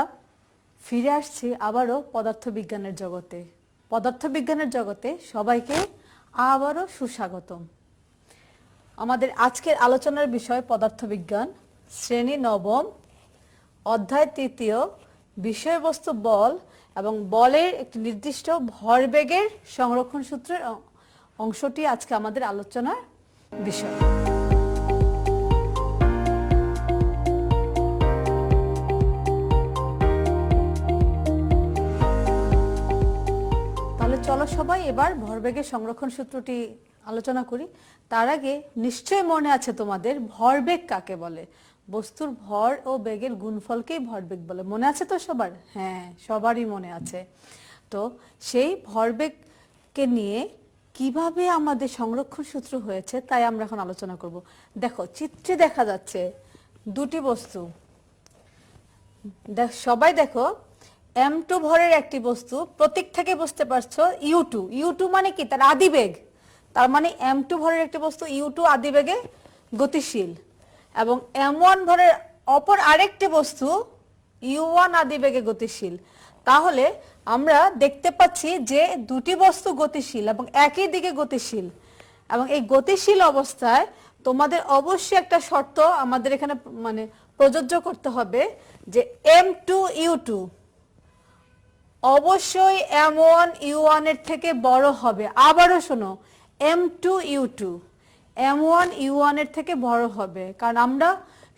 ফিরে আসছি আবারও পদার্থবিজ্ঞানের জগতে। পদার্থবিজ্ঞানের জগতে সবাইকে আবারও সুস্বাগতম। আমাদের আজকের আলোচনার বিষয় পদার্থবিজ্ঞান, শ্রেণী 9, অধ্যায় 3, বিষয়বস্তু বল এবং বলের একটি নির্দিষ্ট ভরবেগের সংরক্ষণ সূত্রের অংশটি আজকে আমাদের আলোচনার বিষয়। তাহলে চলো সবাই এবার ভরবেগের সংরক্ষণ সূত্রটি আলোচনা করি। তার আগে নিশ্চয় মনে আছে তোমাদের ভরবেগ কাকে বলে? বস্তুর ভর ও বেগের গুণফলকেই ভরবেগ বলে। মনে আছে তো সবার? হ্যাঁ, সবারই মনে আছে। তো সেই ভরবেগকে নিয়ে কিভাবে আমাদের সংরক্ষণ সূত্র হয়েছে তাই আমরা এখন আলোচনা করব। দেখো, চিত্রে দেখা যাচ্ছে দুটি বস্তু। সবাই দেখো, m2 ভরের একটি বস্তু, প্রতীক থেকে বুঝতে পারছো u2। u2 মানে কি? তার আদিবেগ। তার মানে m2 ভরের একটি বস্তু u2 আদিবেগে গতিশীল এবং m1 ভরের অপর আরেকটি বস্তু u1 আদিবেগে গতিশীল। তাহলে আমরা দেখতে পাচ্ছি যে দুটি বস্তু গতিশীল এবং একই দিকে গতিশীল, এবং এই গতিশীল অবস্থায় তোমাদের অবশ্যই একটা শর্ত আমাদের এখানে মানে প্রযোজ্য করতে হবে যে m2 u2 অবশ্যই m1 u1 এর থেকে বড় হবে। আবারও শোনো, m2 u2 m1 u1 এর থেকে বড় হবে, কারণ আমরা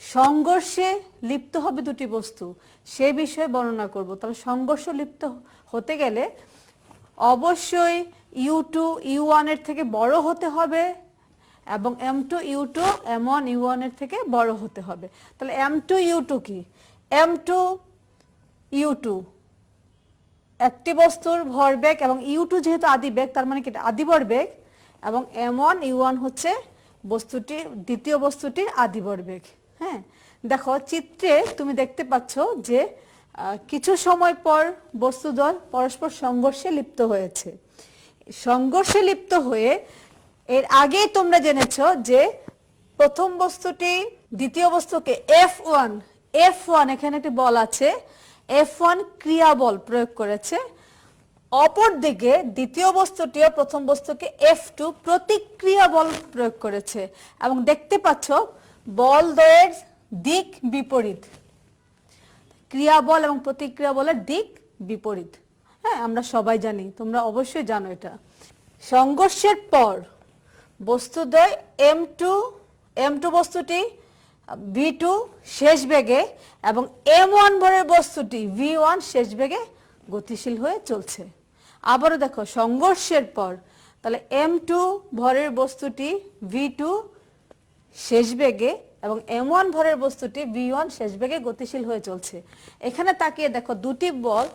সংঘর্ষে লিপ্ত হবে দুটি বস্তু, সে বিষয়ে বর্ণনা করব। তাহলে সংঘর্ষ লিপ্ত হতে গেলে অবশ্যই u2 u1 এর থেকে বড় হতে হবে এবং m2 u2 m1 u1 এর থেকে বড় হতে হবে। তাহলে m2 u2 কি? m2 u2 একটি বস্তুর ভরবেগ এবং u2 যেহেতু আদিবেগ, তার মানে কি আদিভরবেগ, এবং m1 u1 হচ্ছে বস্তুটির দ্বিতীয় বস্তুটির আদিভরবেগ। হ্যাঁ, দেখো চিত্রে তুমি দেখতে পাচ্ছ যে কিছু সময় পর বস্তুদ্বয় পরস্পর সংঘর্ষে লিপ্ত হয়েছে। সংঘর্ষে লিপ্ত হয়ে এর আগেই তোমরা জেনেছো যে প্রথম বস্তুটি দ্বিতীয় বস্তুকে F1 এখানে একটি বল আছে, F1 ক্রিয়া বল প্রয়োগ করেছে। অপরদিকে দ্বিতীয় বস্তুটিও প্রথম বস্তুকে F2 প্রতিক্রিয়া বল প্রয়োগ করেছে, এবং দেখতে পাচ্ছ বল দ্বয়ের দিক বিপরীত। ক্রিয়া বল এবং প্রতিক্রিয়া বলের দিক বিপরীত। হ্যাঁ, আমরা সবাই জানি, তোমরা অবশ্যই জানো এটা। সংঘর্ষের পর বস্তুদ্বয় M2 বস্তুটি V2 শেষ বেগে এবং M1 ভরের বস্তুটি V1 শেষ বেগে গতিশীল হয়ে চলছে। আবারও দেখো, সংঘর্ষের পর তাহলে M2 ভরের বস্তুটি V2 শেষ বেগে এবং M1 ভরের বস্তুটি V1 শেষ বেগে গতিশীল হয়ে চলছে। এখানে তাকিয়ে দেখো, দুটি বল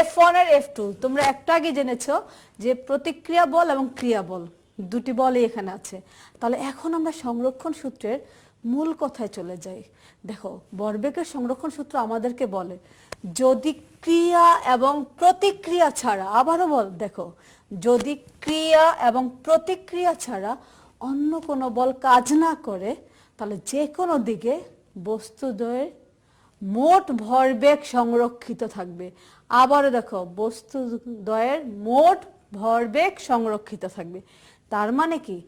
F1 আর F2 তোমরা একটু আগে জেনেছো যে প্রতিক্রিয়া বল এবং ক্রিয়া বল, দুটি বলই এখানে আছে। তাহলে এখন আমরা সংরক্ষণ সূত্রের মূল কথায় চলে যাই। দেখো, ভরবেগের সংরক্ষণ সূত্র আমাদেরকে বলে যদি ক্রিয়া এবং প্রতিক্রিয়া ছাড়া, আবারও বল, দেখো, যদি ক্রিয়া এবং প্রতিক্রিয়া ছাড়া অন্য কোনো বল কাজ না করে, তাহলে যে কোনো দিকে বস্তুদ্বয়ের মোট ভরবেগ সংরক্ষিত থাকবে। আবারও দেখো, বস্তুদ্বয়ের মোট ভরবেগ সংরক্ষিত থাকবে। তার মানে কি,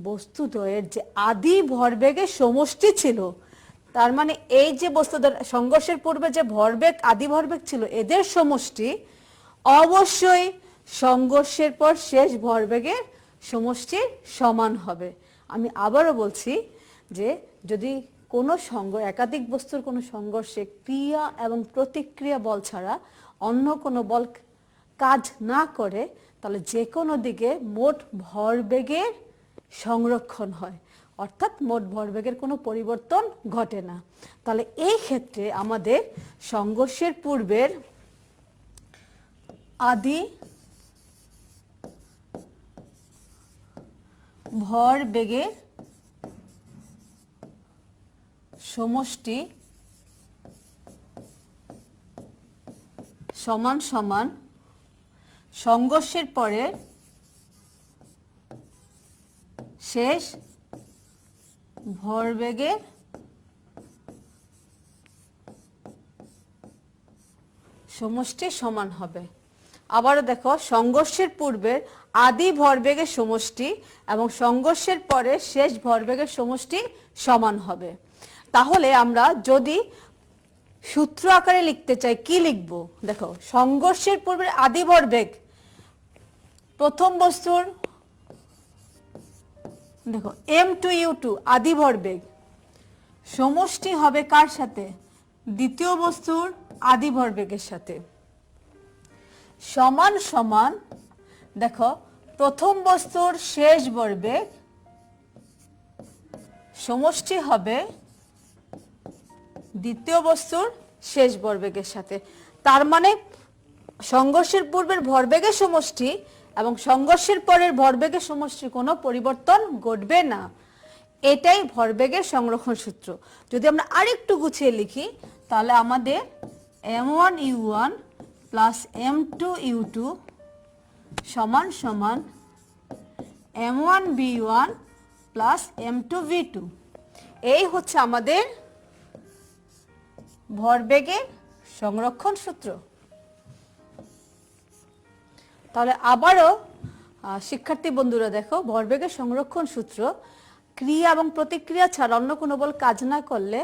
বস্তুদ্বয়ের যে আদি ভরবেগের সমষ্টি ছিল, তার মানে এই যে বস্তুদ্বয় সংঘর্ষের পূর্বে যে ভরবেগ আদি ভরবেগ ছিল, এদের সমষ্টি অবশ্যই সংঘর্ষের পর শেষ ভরবেগের সমষ্টির সমান হবে। আমি আবারও বলছি যে যদি কোনো একাধিক বস্তুর কোনো সংঘর্ষে ক্রিয়া এবং প্রতিক্রিয়া বল ছাড়া অন্য কোনো বল কাজ না করে, তাহলে যে কোনো দিকে মোট ভরবেগের সংরক্ষণ হয়, অর্থাৎ মোট ভরবেগের কোনো পরিবর্তন ঘটে না। তাহলে এই ক্ষেত্রে আমাদের সংঘর্ষের পূর্বের আদি ভরবেগের সমষ্টি সমান সমান সংঘর্ষের পরে শেষ ভরবেগের সমষ্টি সমান হবে। আবারও দেখো, সংঘর্ষের পূর্বের আদি ভরবেগের সমষ্টি এবং সংঘর্ষের পরে শেষ ভরবেগের সমষ্টি সমান হবে। তাহলে আমরা যদি সূত্র আকারে লিখতে চাই, কি লিখব? দেখো, সংঘর্ষের পূর্বের আদি ভরবেগ, প্রথম বস্তুর দেখো m2u2 আদি ভরবেগ সমষ্টি হবে কার সাথে? দ্বিতীয় বস্তুর আদি ভরবেগের সাথে। সমান সমান দেখো, প্রথম বস্তুর শেষ ভরবেগ সমষ্টি হবে দ্বিতীয় বস্তুর শেষ ভরবেগের সাথে। তার মানে সংঘর্ষের পূর্বের ভরবেগের সমষ্টি এবং সংঘর্ষের পরের ভরবেগের সমষ্টির কোনো পরিবর্তন ঘটবে না। এটাই ভরবেগের সংরক্ষণ সূত্র। যদি আমরা আরেকটু গুছিয়ে লিখি, তাহলে আমাদের m1u1 প্লাস m2u2 সমান সমান m1v1 প্লাস m2v2। এই হচ্ছে আমাদের ভরবেগের সংরক্ষণ সূত্র। তাহলে আবারও শিক্ষার্থী বন্ধুরা দেখো, ভরবেগের সংরক্ষণ সূত্র, ক্রিয়া এবং প্রতিক্রিয়া ছাড়া অন্য কোনো বল কাজ না করলে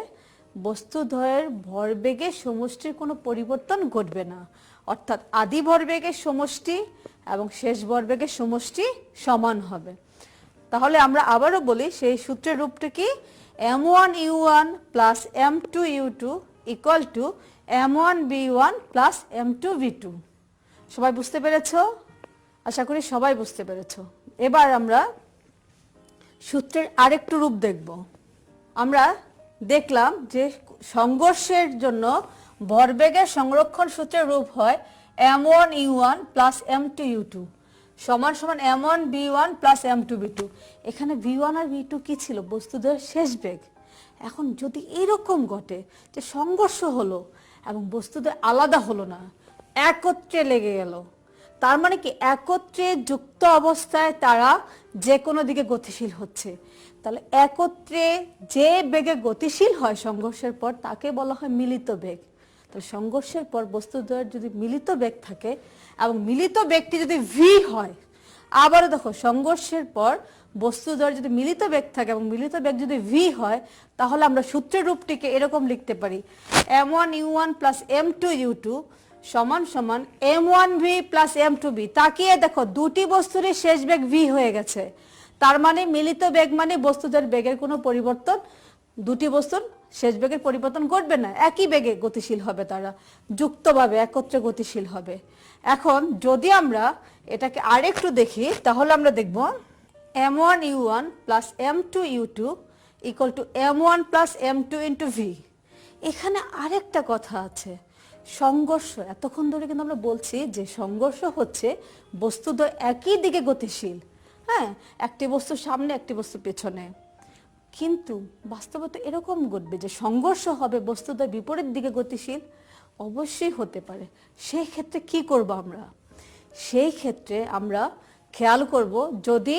বস্তুদ্বয়ের ভরবেগের সমষ্টির কোনো পরিবর্তন ঘটবে না, অর্থাৎ আদি ভরবেগের সমষ্টি এবং শেষ ভরবেগের সমষ্টি সমান হবে। তাহলে আমরা আবারও বলি, সেই সূত্রের রূপটা কি? m1u1 plus m2u2 equal to m1v1 plus m2v2। সবাই বুঝতে পেরেছ? আশা করি সবাই বুঝতে পেরেছ। এবার আমরা সূত্রের আরেকটু রূপ দেখব। আমরা দেখলাম যে সংঘর্ষের জন্য ভরবেগের সংরক্ষণ সূত্রের রূপ হয় m1u1 প্লাস m2u2 সমান সমান m1v1 প্লাস m2v2। এখানে v1 আর v2 কি ছিল? বস্তুদ্বয়ের শেষ বেগ। এখন যদি এরকম ঘটে যে সংঘর্ষ হলো এবং বস্তুদ্বয় আলাদা হলো না, একত্রে লেগে গেল, তার মানে কি একত্রে যুক্ত অবস্থায় তারা যে কোনো দিকে গতিশীল হচ্ছে, তাহলে একত্রে যে বেগে গতিশীল হয় সংঘর্ষের পর তাকে বলা হয় মিলিত বেগ। তাহলে সংঘর্ষের পর বস্তুদ্বয়ের যদি মিলিত বেগ থাকে এবং মিলিত বেগটি যদি ভি হয়, আবারও দেখো সংঘর্ষের পর বস্তুদ্বয়ের যদি মিলিত বেগ থাকে এবং মিলিত বেগ যদি ভি হয়, তাহলে আমরা সূত্রের রূপটিকে এরকম লিখতে পারি m1u1 প্লাস m2u2 সমান সমান m1v প্লাস m2v। তাকিয়ে দেখো, দুটি বস্তুরই শেষ বেগ ভি হয়ে গেছে। তার মানে মিলিত বেগ মানে বস্তুদের বেগের কোনো পরিবর্তন, দুটি বস্তুর শেষ বেগের পরিবর্তন ঘটবে না, একই বেগে গতিশীল হবে, তারা যুক্তভাবে একত্রে গতিশীল হবে। এখন যদি আমরা এটাকে আরেকটু দেখি, তাহলে আমরা দেখব m1u1 plus m2u2 equal to m1 plus m2 into V. এখানে আরেকটা কথা আছে, সংঘর্ষ, এতক্ষণ ধরে কিন্তু আমরা বলছি যে সংঘর্ষ হচ্ছে বস্তুদ্বয় একই দিকে গতিশীল, হ্যাঁ, একটি বস্তু সামনে একটি বস্তু পেছনে, কিন্তু বাস্তবে তো এরকম ঘটবে যে সংঘর্ষ হবে বস্তুদ্বয় বিপরীত দিকে গতিশীল? অবশ্যই হতে পারে। সেই ক্ষেত্রে কি করব আমরা? সেই ক্ষেত্রে আমরা খেয়াল করব, যদি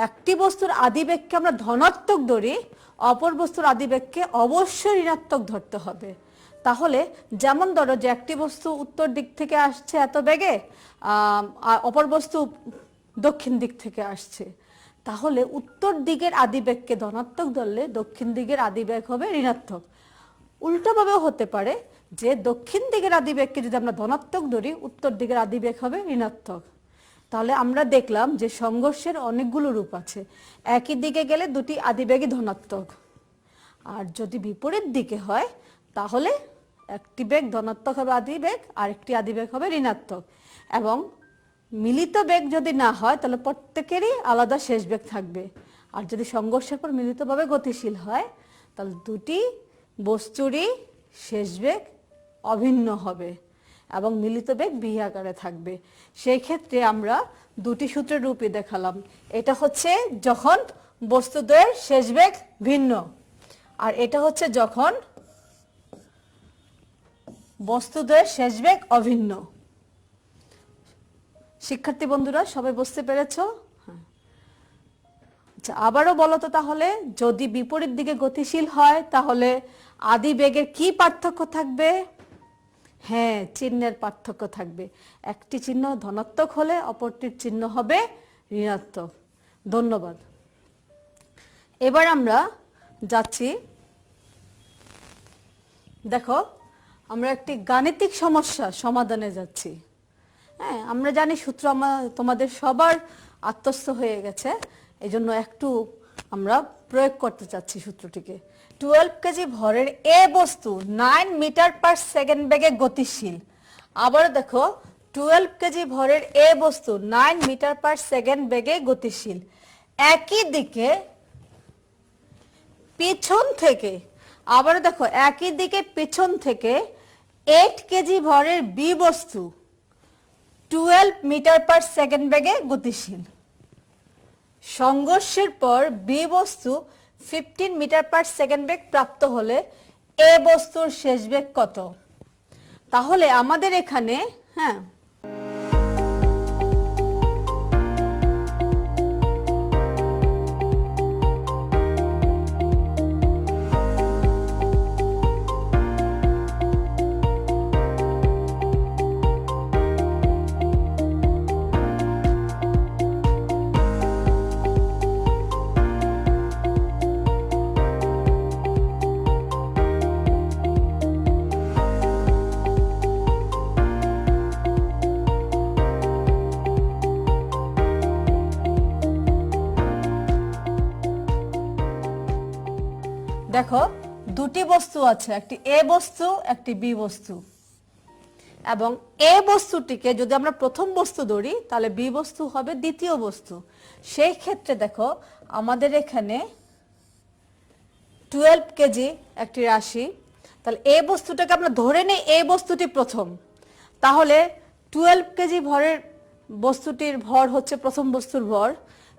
একটি বস্তুর আদিবেগকে আমরা ধনাত্মক ধরি, অপর বস্তুর আদিবেগকে অবশ্যই ঋণাত্মক ধরতে হবে। তাহলে যেমন ধরো যে একটি বস্তু উত্তর দিক থেকে আসছে এত বেগে, অপর বস্তু দক্ষিণ দিক থেকে আসছে, তাহলে উত্তর দিকের আদিবেগকে ধনাত্মক ধরলে দক্ষিণ দিকের আদিবেগ হবে ঋণাত্মক। উল্টোভাবেও হতে পারে যে দক্ষিণ দিকের আদিবেগকে যদি আমরা ধনাত্মক ধরি, উত্তর দিকের আদিবেগ হবে ঋণাত্মক। তাহলে আমরা দেখলাম যে সংঘর্ষের অনেকগুলো রূপ আছে। একই দিকে গেলে দুটি আদিবেগই ধনাত্মক, আর যদি বিপরীত দিকে হয় তাহলে একটি বেগ ধনাত্মক হবে আদিবেগ, আর একটি আদিবেগ হবে ঋণাত্মক। এবং মিলিত বেগ যদি না হয় তাহলে প্রত্যেকেরই আলাদা শেষ বেগ থাকবে। আর যদি সংঘর্ষের পর মিলিতভাবে গতিশীল হয় তাহলে দুটি বস্তুরই শেষ বেগ অভিন্ন হবে এবং মিলিত বেগ ভি আকারে থাকবে। সেই ক্ষেত্রে আমরা দুটি সূত্রের রূপই দেখালাম। এটা হচ্ছে যখন বস্তুদ্বয়ের শেষ বেগ ভিন্ন, আর এটা হচ্ছে যখন বস্তুদ্বয়ের শেষ বেগ অভিন্ন। শিক্ষার্থী বন্ধুরা সবাই বুঝতে পেরেছো? আচ্ছা, আবারও বলো তো তাহলে, যদি বিপরীত দিকে গতিশীল হয় তাহলে আদিবেগের কি পার্থক্য থাকবে? হ্যাঁ, চিহ্নের পার্থক্য থাকবে। একটি চিহ্ন ধনাত্মক হলে অপরটির চিহ্ন হবে ঋণাত্মক। ধন্যবাদ। এবার আমরা যাচ্ছি, দেখো আমরা একটি গাণিতিক সমস্যা সমাধানে যাচ্ছি। হ্যাঁ, আমরা জানি সূত্র তোমাদের সবার আত্মস্থ হয়ে গেছে, এই জন্য একটু আমরা প্রয়োগ করতে চাচ্ছি সূত্রটিকে। 12 কেজি ভরের এ বস্তু 9 মিটার পার সেকেন্ড বেগে গতিশীল। আবার দেখো 12 কেজি ভরের এ বস্তু 9 মিটার পার সেকেন্ড বেগে গতিশীল। একই দিকে পিছন থেকে, আবার দেখো একই দিকে পিছন থেকে 8 কেজি ভরের বি বস্তু 12 মিটার পার সেকেন্ড বেগে গতিশীল। সংঘর্ষের পর বি বস্তু 15 মিটার পার সেকেন্ড বেগ প্রাপ্ত হলে এ বস্তুর শেষ বেগ কত? তাহলে আমাদের এখানে দেখো দুটি বস্তু আছে, একটি এ বস্তু একটি বি বস্তু, এবং এ বস্তুটিকে যদি আমরা প্রথম বস্তু ধরি তাহলে বি বস্তু হবে দ্বিতীয় বস্তু। সেই ক্ষেত্রে দেখো আমাদের এখানে 12 কেজি একটি রাশি, তাহলে এ বস্তুটাকে আমরা ধরে নেই এ বস্তুটি প্রথম, তাহলে 12 কেজি ভরের বস্তুটির ভর হচ্ছে প্রথম বস্তুর ভর।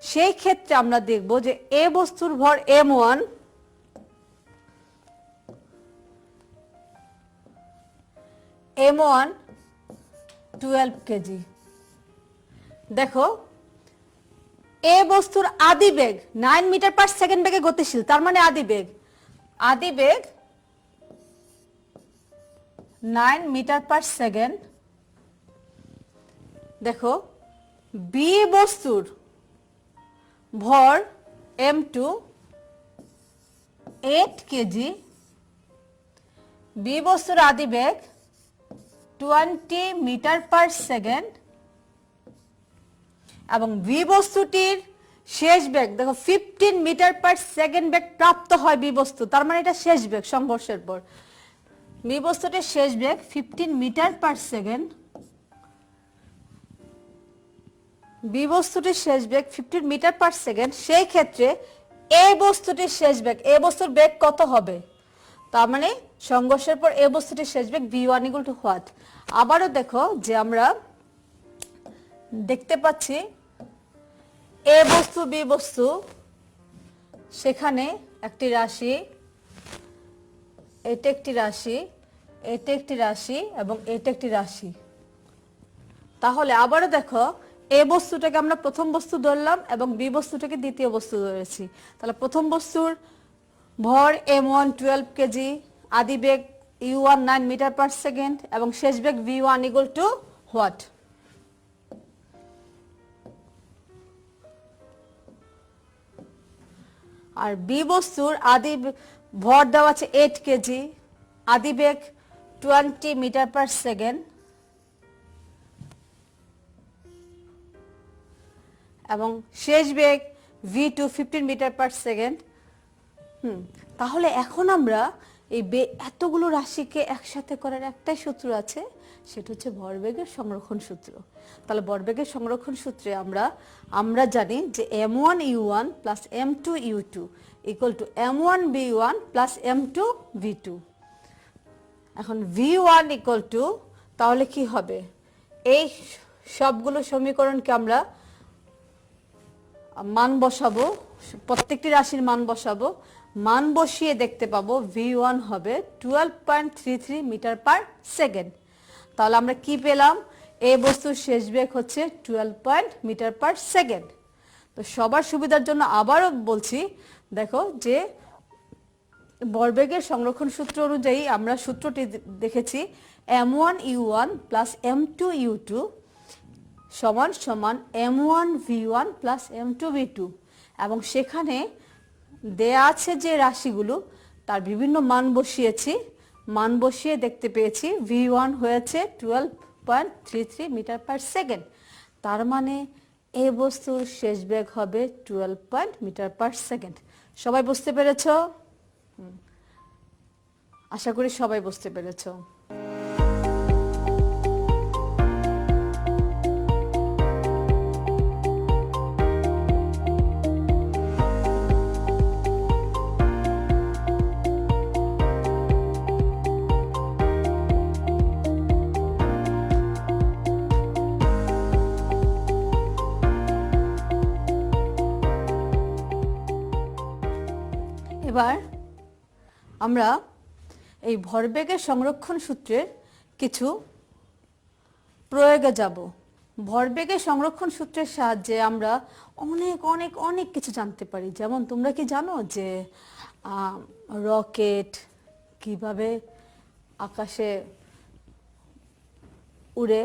সেই ক্ষেত্রে আমরা দেখব যে এ বস্তুর ভর m1 12 কেজি। দেখো এ বস্তুর আদিবেগ 9 মিটার পার সেকেন্ড বেগে গতিশীল, তার মানে আদিবেগ 9 মিটার পার সেকেন্ড। দেখো বি বস্তুর ভর m2 8 কেজি, বি বস্তুর আদিবেগ 20 মিটার পার সেকেন্ড, এবং বি বস্তুটির শেষ বেগ দেখো 15 মিটার পার সেকেন্ড বেগ প্রাপ্ত হয় বি বস্তু, তার মানে এটা শেষ বেগ সংঘর্ষের পর। বি বস্তুটির শেষ বেগ 15 মিটার পার সেকেন্ড, বি বস্তুটির শেষ বেগ 15 মিটার পার সেকেন্ড। সেই ক্ষেত্রে এ বস্তুটির শেষ বেগ, এ বস্তুর বেগ কত হবে? তার মানে সংঘর্ষের পর এ বস্তুটির শেষ বেগ v1 equal to what? আবারও দেখো যে আমরা দেখতে পাচ্ছি এ বস্তু বি বস্তু, সেখানে একটি রাশি, এটা একটি রাশি, এটা একটি রাশি এবং এটা একটি রাশি। তাহলে আবারও দেখো এ বস্তুটাকে আমরা প্রথম বস্তু ধরলাম এবং বি বস্তুটাকে দ্বিতীয় বস্তু ধরেছি। তাহলে প্রথম বস্তুর ভর m1 12 কেজি, আদি বেগ u1 9 মিটার পার সেকেন্ড এবং শেষ বেগ v1 ইকুয়াল টু হোয়াট? আর বি বস্তুর ভর দেওয়া আছে 8 কেজি, আদি বেগ 20 মিটার পার সেকেন্ড এবং শেষ বেগ v2 15 মিটার পার সেকেন্ড। তাহলে এখন আমরা এই এতগুলো রাশিকে একসাথে করার একটাই সূত্র আছে, সেটা হচ্ছে ভরবেগের সংরক্ষণ সূত্র। তাহলে ভরবেগের সংরক্ষণ সূত্রে আমরা জানি যে m1 u1 plus m2 u2 equal to m1 v1 plus m2 v2। এখন v1 ইকুয়াল টু, তাহলে কি হবে, এই সবগুলো সমীকরণকে আমরা মান বসাবো, প্রত্যেকটি রাশির মান বসাবো, মান বসিয়ে দেখতে পাবো v1 হবে 12.33 মিটার পার সেকেন্ড। তাহলে আমরা কি পেলাম, এই বস্তুর শেষ বেগ হচ্ছে 12 মিটার পার সেকেন্ড। তো সবার সুবিধার জন্য আবারও বলছি, দেখো যে ভরবেগের সংরক্ষণ সূত্র অনুযায়ী আমরা সূত্রটি দেখেছি m1 u1 plus m2 u2 সমান সমান m1 v1 plus m2 v2 এবং সেখানে দেয়া আছে যে রাশিগুলো তার বিভিন্ন মান বসিয়েছি, মান বসিয়ে দেখতে পেয়েছি v1 হয়েছে 12.33 মিটার পার সেকেন্ড। তার মানে এই বস্তুর শেষ বেগ হবে 12 মিটার পার সেকেন্ড। সবাই বুঝতে পেরেছো? আশা করি সবাই বুঝতে পেরেছো। এবার আমরা এই ভরবেগের সংরক্ষণ সূত্রের কিছু প্রয়োগে যাব। ভরবেগের সংরক্ষণ সূত্রের সাহায্যে আমরা অনেক অনেক অনেক কিছু জানতে পারি। যেমন তোমরা কি জানো যে রকেট কিভাবে আকাশে উড়ে?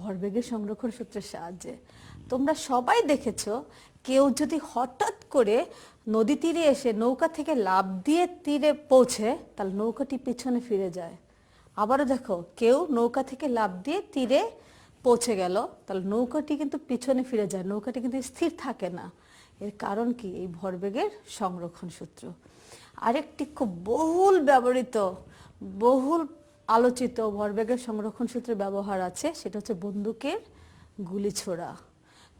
ভরবেগের সংরক্ষণ সূত্রের সাহায্যে। তোমরা সবাই দেখেছো, কেউ যদি হঠাৎ করে নদী তীরে এসে নৌকা থেকে লাফ দিয়ে তীরে পৌঁছে, তাহলে নৌকাটি পিছনে ফিরে যায়। আবারও দেখো, কেউ নৌকা থেকে লাফ দিয়ে তীরে পৌঁছে গেল, তাহলে নৌকাটি কিন্তু পিছনে ফিরে যায়, নৌকাটি কিন্তু স্থির থাকে না। এর কারণ কি? এই ভরবেগের সংরক্ষণ সূত্র। আরেকটি খুব বহুল ব্যবহৃত, বহুল আলোচিত ভরবেগের সংরক্ষণ সূত্রের ব্যবহার আছে, সেটা হচ্ছে বন্দুকের গুলি ছোড়া।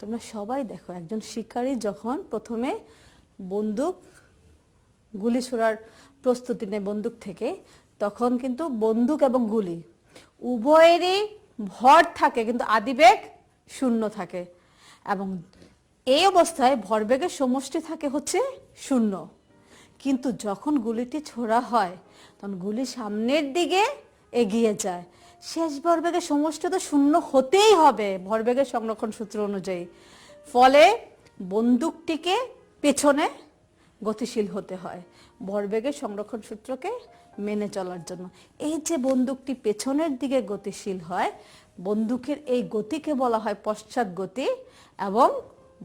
তোমরা সবাই দেখো, একজন শিকারী যখন প্রথমে বন্দুক গুলি ছোড়ার প্রস্তুতি নেয় বন্দুক থেকে, তখন কিন্তু বন্দুক এবং গুলি উভয়েরই ভর থাকে, কিন্তু আদিবেগ শূন্য থাকে এবং এই অবস্থায় ভরবেগের সমষ্টি থাকে হচ্ছে শূন্য। কিন্তু যখন গুলিটি ছোড়া হয় তখন গুলি সামনের দিকে এগিয়ে যায়, শেষ ভরবেগের সমষ্টি তো শূন্য হতেই হবে ভরবেগের সংরক্ষণ সূত্র অনুযায়ী। ফলে বন্দুকটিকে পেছনে গতিশীল হতে হয় ভরবেগের সংরক্ষণ সূত্রকে মেনে চলার জন্য। এই যে বন্দুকটি পেছনের দিকে গতিশীল হয়, বন্দুকের এই গতিকে বলা হয় পশ্চাৎ গতি এবং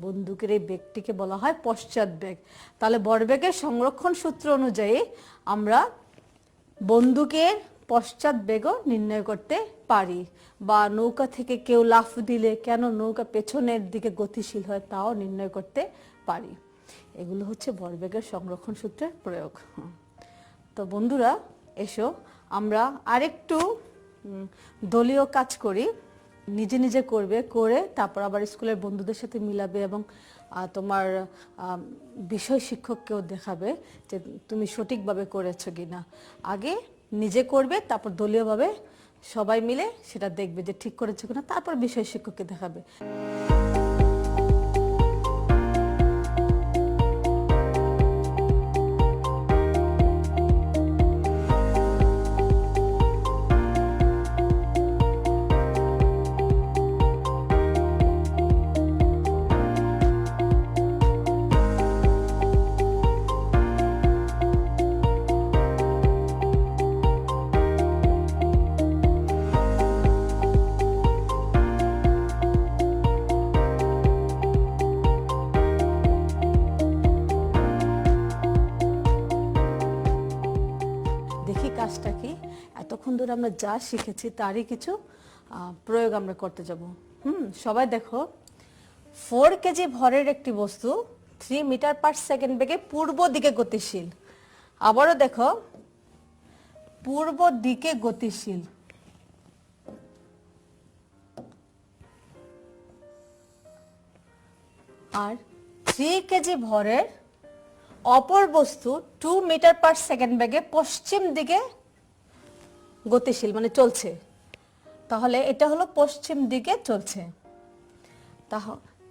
বন্দুকের এই বেগটিকে বলা হয় পশ্চাৎ বেগ। তাহলে ভরবেগের সংরক্ষণ সূত্র অনুযায়ী আমরা বন্দুকের পশ্চাৎ বেগও নির্ণয় করতে পারি, বা নৌকা থেকে কেউ লাফ দিলে কেন নৌকা পেছনের দিকে গতিশীল হয় তাও নির্ণয় করতে পারি। এগুলো হচ্ছে ভরবেগের সংরক্ষণ সূত্রের প্রয়োগ। তো বন্ধুরা এসো আমরা আরেকটু দলীয় কাজ করি, নিজে নিজে করবে, করে তারপর আবার স্কুলের বন্ধুদের সাথে মিলাবে এবং তোমার বিষয় শিক্ষককেও দেখাবে যে তুমি সঠিকভাবে করেছো কিনা। আগে নিজে করবে, তারপর দলীয়ভাবে সবাই মিলে সেটা দেখবে যে ঠিক করেছো কিনা, তারপর বিষয় শিক্ষককে দেখাবে। ধরে আমরা যা শিখেছি তারই কিছু প্রয়োগ আমরা করতে যাব। সবাই দেখো, 4 কেজি ভরের একটি বস্তু 3 মিটার পার সেকেন্ড বেগে পূর্ব দিকে গতিশীল। আবারও দেখো, পূর্ব দিকে গতিশীল। আর 3 কেজি ভরের অপর বস্তু 2 মিটার পার সেকেন্ড বেগে পশ্চিম দিকে গতিশীল, মানে চলছে। তাহলে এটা হলো পশ্চিম দিকে চলছে।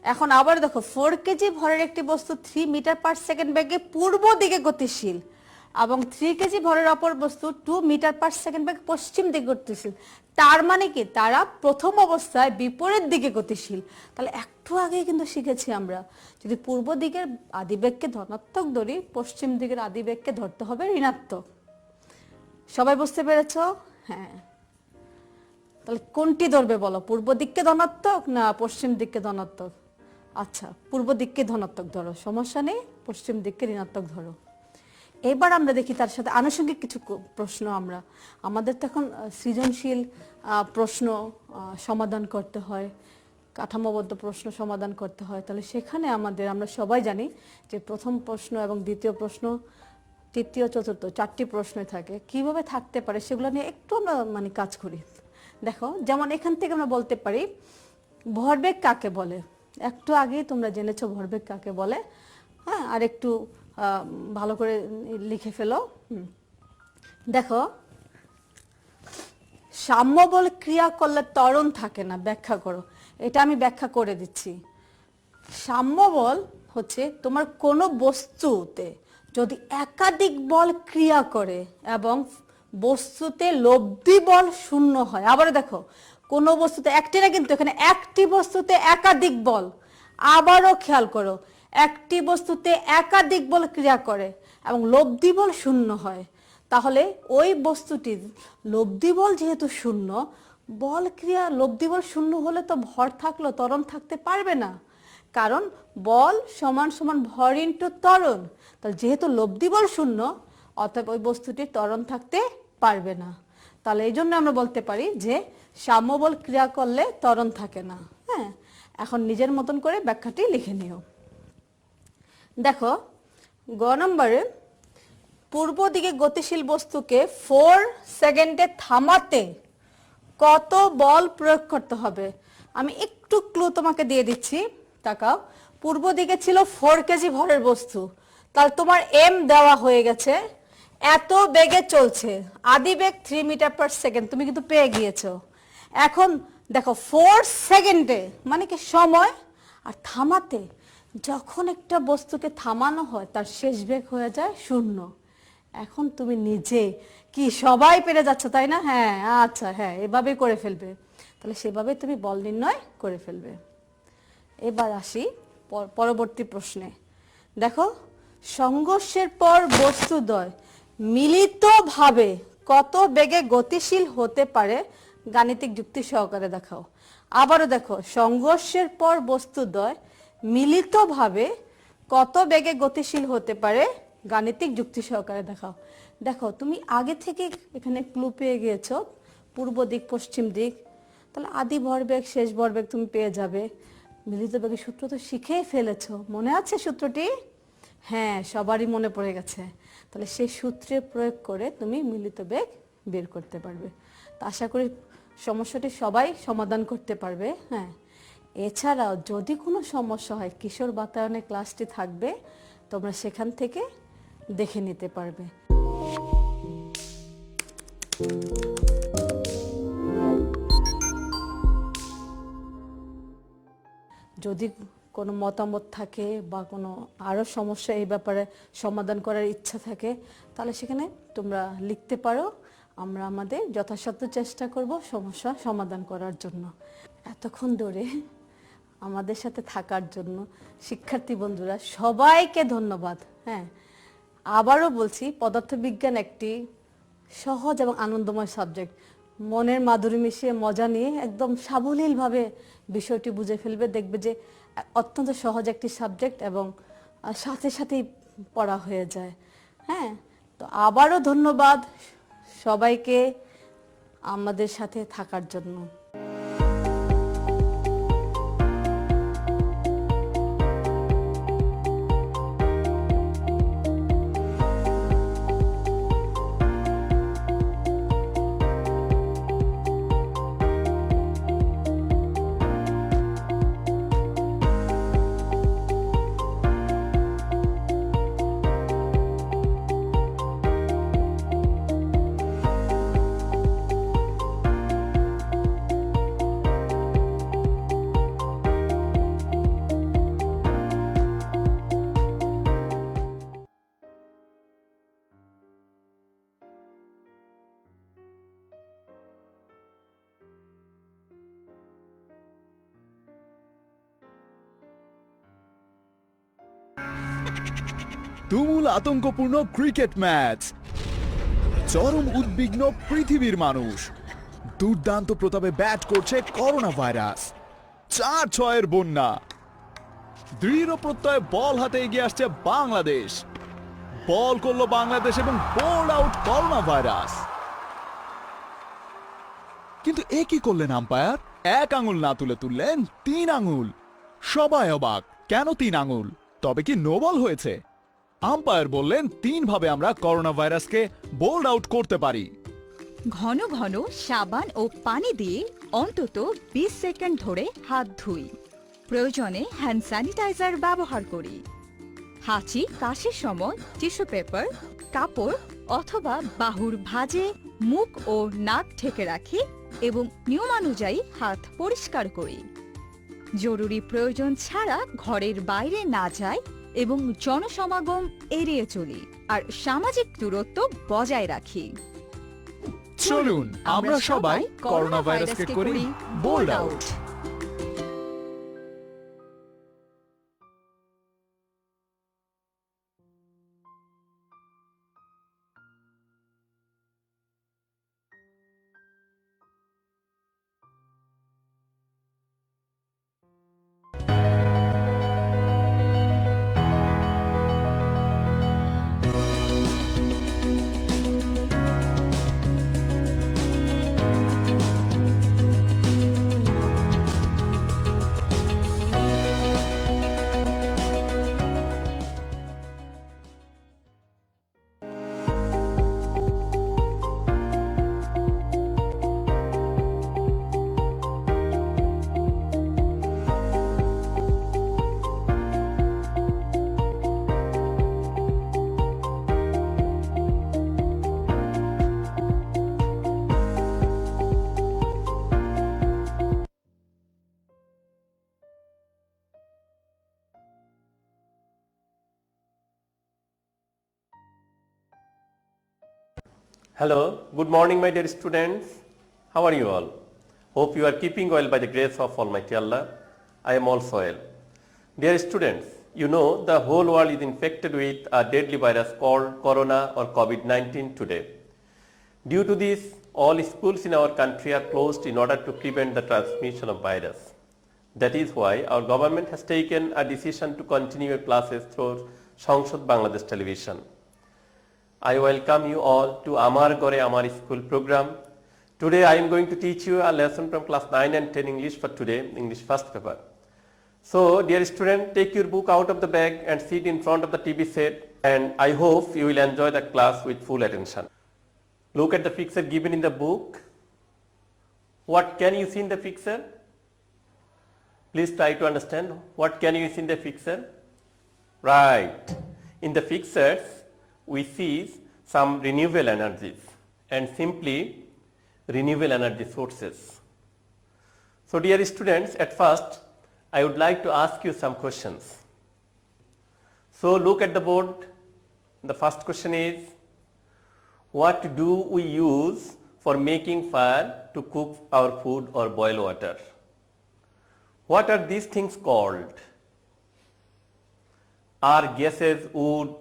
এখন আবার দেখো, 4 কেজি ভরের একটি বস্তু 3 মিটার পার সেকেন্ড বেগে পূর্ব দিকে গতিশীল এবং 3 কেজি ভরের অপর বস্তু 2 মিটার পার সেকেন্ড বেগে পশ্চিম দিকে গতিশীল। তার মানে কি, তারা প্রথম অবস্থায় বিপরীত দিকে গতিশীল। তাহলে একটু আগে কিন্তু শিখেছি আমরা, যদি পূর্ব দিকের আদিবেগকে ধনাত্মক ধরি, পশ্চিম দিকের আদিবেগকে ধরতে হবে ঋণাত্মক। সবাই বুঝতে পেরেছো? হ্যাঁ। তাহলে কোনটি ধরবে বলো, পূর্ব দিককে ধনাত্মক না পশ্চিম দিককে ধনাত্মক? আচ্ছা, পূর্ব দিককে ধনাত্মক ধরো, সমস্যা নেই, পশ্চিম দিককে ঋণাত্মক ধরো। এবার আমরা দেখি তার সাথে আনুষঙ্গিক কিছু প্রশ্ন। আমাদের তো এখন সৃজনশীল প্রশ্ন সমাধান করতে হয়, কাঠামোবদ্ধ প্রশ্ন সমাধান করতে হয়। তাহলে সেখানে আমরা সবাই জানি যে প্রথম প্রশ্ন এবং দ্বিতীয় প্রশ্ন, তৃতীয়, চতুর্থ 4টি প্রশ্নই থাকে। কিভাবে থাকতে পারে সেগুলো নিয়ে একটু আমরা কাজ করি। দেখো, যেমন এখান থেকে আমরা বলতে পারি ভরবেগ কাকে বলে। একটু আগেই তোমরা জেনেছো ভরবেগ কাকে বলে। হ্যাঁ, আর একটু ভালো করে লিখে ফেলো। দেখো, সাম্যবল ক্রিয়া করলে ত্বরণ থাকে না, ব্যাখ্যা করো। এটা আমি ব্যাখ্যা করে দিচ্ছি। সাম্যবল হচ্ছে তোমার কোনো বস্তুতে যদি একাধিক বল ক্রিয়া করে এবং বস্তুতে লব্ধি বল শূন্য হয়। আবার দেখো, কোনো বস্তুতে একটি না, কিন্তু এখানে একটি বস্তুতে একাধিক বল। আবারও খেয়াল করো, একটি বস্তুতে একাধিক বল ক্রিয়া করে এবং লব্ধি বল শূন্য হয়, তাহলে ওই বস্তুটির লব্ধি বল যেহেতু শূন্য, বল ক্রিয়া লব্ধি বল শূন্য হলে তো ভর থাকলো, ত্বরণ থাকতে পারবে না। কারণ বল সমান সমান ভর ইন্টু ত্বরণ। তাহলে যেহেতু লব্ধি বল শূন্য, অতএব ওই বস্তুটির ত্বরণ থাকতে পারবে না। তাহলে এই জন্য আমরা বলতে পারি যে সাম্যবল ক্রিয়া করলে ত্বরণ থাকে না। হ্যাঁ, এখন নিজের মতন করে ব্যাখ্যাটি লিখে নিও। দেখো, গ নম্বরে পূর্ব দিকে গতিশীল বস্তুকে 4 সেকেন্ডে থামাতে কত বল প্রয়োগ করতে হবে? আমি একটু ক্লু তোমাকে দিয়ে দিচ্ছি, তাকাও। পূর্ব দিকে ছিল 4 কেজি ভরের বস্তু, তাহলে তোমার এম দেওয়া হয়ে গেছে, এত বেগে চলছে, আদিবেগ 3 মিটার পার সেকেন্ড, তুমি কিন্তু পেয়ে গিয়েছো। এখন দেখো 4 সেকেন্ডে মানে কি সময়, আর থামাতে, যখন একটা বস্তুকে থামানো হয় তার শেষ বেগ হয়ে যায় 0। এখন তুমি নিজে কি সবাই পেরে যাচ্ছ, তাই না? হ্যাঁ, আচ্ছা, হ্যাঁ, এভাবে করে ফেলবে। তাহলে সেভাবে তুমি বল নির্ণয় করে ফেলবে। এবার আসি পরবর্তী প্রশ্নে। দেখো, সংঘর্ষের পর বস্তুদ্বয় মিলিতভাবে কত বেগে গতিশীল হতে পারে গাণিতিক যুক্তি সহকারে দেখাও। আবারও দেখো, সংঘর্ষের পর বস্তুদ্বয় মিলিতভাবে কত বেগে গতিশীল হতে পারে গাণিতিক যুক্তি সহকারে দেখাও। দেখো, তুমি আগে থেকে এখানে ক্লু পেয়ে গিয়েছো, পূর্ব দিক পশ্চিম দিক, তাহলে আদি ভরবেগ শেষ ভরবেগ তুমি পেয়ে যাবে। মিলিত বেগের সূত্র তো শিখেই ফেলেছো, মনে আছে সূত্রটি? হ্যাঁ, সবারই মনে পড়ে গেছে। তাহলে সেই সূত্রে প্রয়োগ করে তুমি মিলিত বেগ বের করতে পারবে। তা আশা করি সমস্যাটি সবাই সমাধান করতে পারবে। হ্যাঁ, এছাড়াও যদি কোনো সমস্যা হয়, কিশোর বাতায়নে ক্লাসটি থাকবে, তোমরা সেখান থেকে দেখে নিতে পারবে। যদি কোনো মতামত থাকে বা কোনো আরও সমস্যা এই ব্যাপারে সমাধান করার ইচ্ছা থাকে, তাহলে সেখানে তোমরা লিখতে পারো। আমরা আমাদের যথাসাধ্য চেষ্টা করব সমস্যা সমাধান করার জন্য। এতক্ষণ ধরে আমাদের সাথে থাকার জন্য শিক্ষার্থী বন্ধুরা সবাইকে ধন্যবাদ। হ্যাঁ, আবারও বলছি, পদার্থবিজ্ঞান একটি সহজ এবং আনন্দময় সাবজেক্ট। মনের মাধুরী মিশিয়ে মজা নিয়ে একদম সাবলীলভাবে বিষয়টি বুঝে ফেলবে, দেখবে যে অত্যন্ত সহজ একটি সাবজেক্ট এবং সাথে সাথেই পড়া হয়ে যায়। হ্যাঁ, তো আবারও ধন্যবাদ সবাইকে। আমাদের সাথে থাকার জন্য। তুমুল আতঙ্কপূর্ণ ক্রিকেট ম্যাচ, চরম উদ্বিগ্ন পৃথিবীর মানুষ, দুর্দান্ত প্রতাপে ব্যাট করছে করোনা ভাইরাস, 4-6-এর বন্যা, দৃঢ় প্রত্যয়ে বল হাতে এগিয়ে আসছে বাংলাদেশ, বল করলো বাংলাদেশ এবং বোল্ড আউট করোনা ভাইরাস। কিন্তু এ কি করলেন আম্পায়ার? 1 আঙুল না তুললেন 3 আঙুল। সবাই অবাক, কেন 3 আঙুল? তবে কি নো বল হয়েছে? আম্পায়ার বললেন 3 ভাবে আমরা করোনা ভাইরাসকে বোল্ড আউট করতে পারি। ঘন ঘন সাবান ও পানি দিয়ে অন্তত 20 সেকেন্ড ধরে হাত ধুই। প্রয়োজনে হ্যান্ড স্যানিটাইজার ব্যবহার করি। হাঁচি কাশির সময় টিস্যু পেপার, কাপড় অথবা বাহুর ভাঁজে মুখ ও নাক ঢেকে রাখি এবং নিয়মানুযায়ী হাত পরিষ্কার করি। জরুরি প্রয়োজন ছাড়া ঘরের বাইরে না যাই এবং জনসমাগম এড়িয়ে চলি আর সামাজিক দূরত্ব বজায় রাখি। চলুন আমরা সবাই করোনা ভাইরাসকে করি bold out. Hello, good morning my dear students. How are you all? Hope you are keeping well by the grace of Almighty Allah. I am also well. Dear students, you know the whole world is infected with a deadly virus called Corona or COVID-19 today. Due to this, all schools in our country are closed in order to prevent the transmission of virus. That is why our government has taken a decision to continue classes through Sangsad Bangladesh Television. I welcome you all to Amar Gore Amar School program. Today I am going to teach you a lesson from class 9 and 10 English for today, English first paper. So dear student, take your book out of the bag and sit in front of the TV set, and I hope you will enjoy the class with full attention. Look at the picture given in the book. What can you see in the picture? Please try to understand. What can you see in the picture? Right. In the pictures, we see some renewable energies and simply renewable energy sources. So dear students, at first I would like to ask you some questions. So look at the board. The first question is, what do we use for making fire to cook our food or boil water? What are these things called? Are gases, wood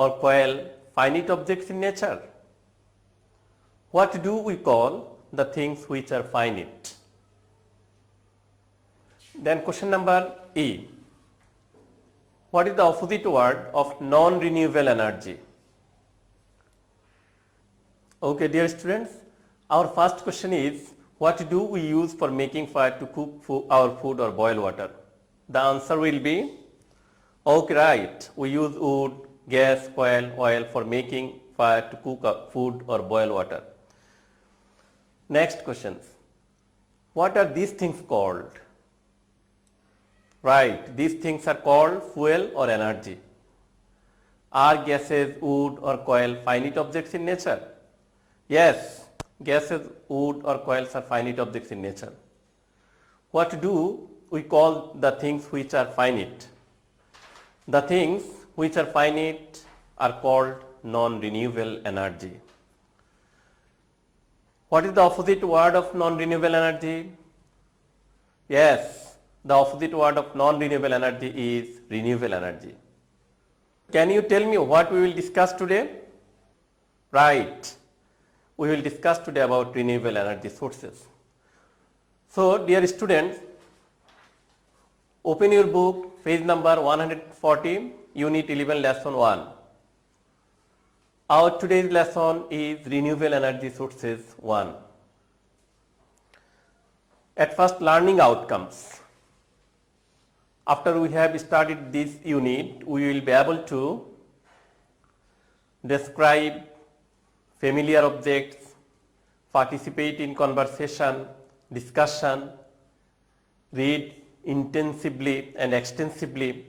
or coal finite objects in nature? What do we call the things which are finite? Then question number E. What is the opposite word of non-renewable energy? Okay dear students, Our first question is, what do we use for making fire to cook our food or boil water? The answer will be, okay, right, we use wood, gas, coal, oil for making fire to cook up food or boil water. Next questions. What are these things called? Right, these things are called fuel or energy. Are gases, wood or coal finite objects in nature? Yes, gases, wood or coils are finite objects in nature. What do we call the things which are finite? The things which are finite are called non-renewable energy. What is the opposite word of non-renewable energy? Yes, the opposite word of non-renewable energy is renewable energy. Can you tell me what we will discuss today? Right, we will discuss today about renewable energy sources. So, dear students, open your book, page number 140, Unit 11, Lesson 1. Our today's lesson is Renewable Energy Sources 1. At first, learning outcomes. After we have studied this unit, we will be able to describe familiar objects, participate in conversation, discussion, read intensively and extensively,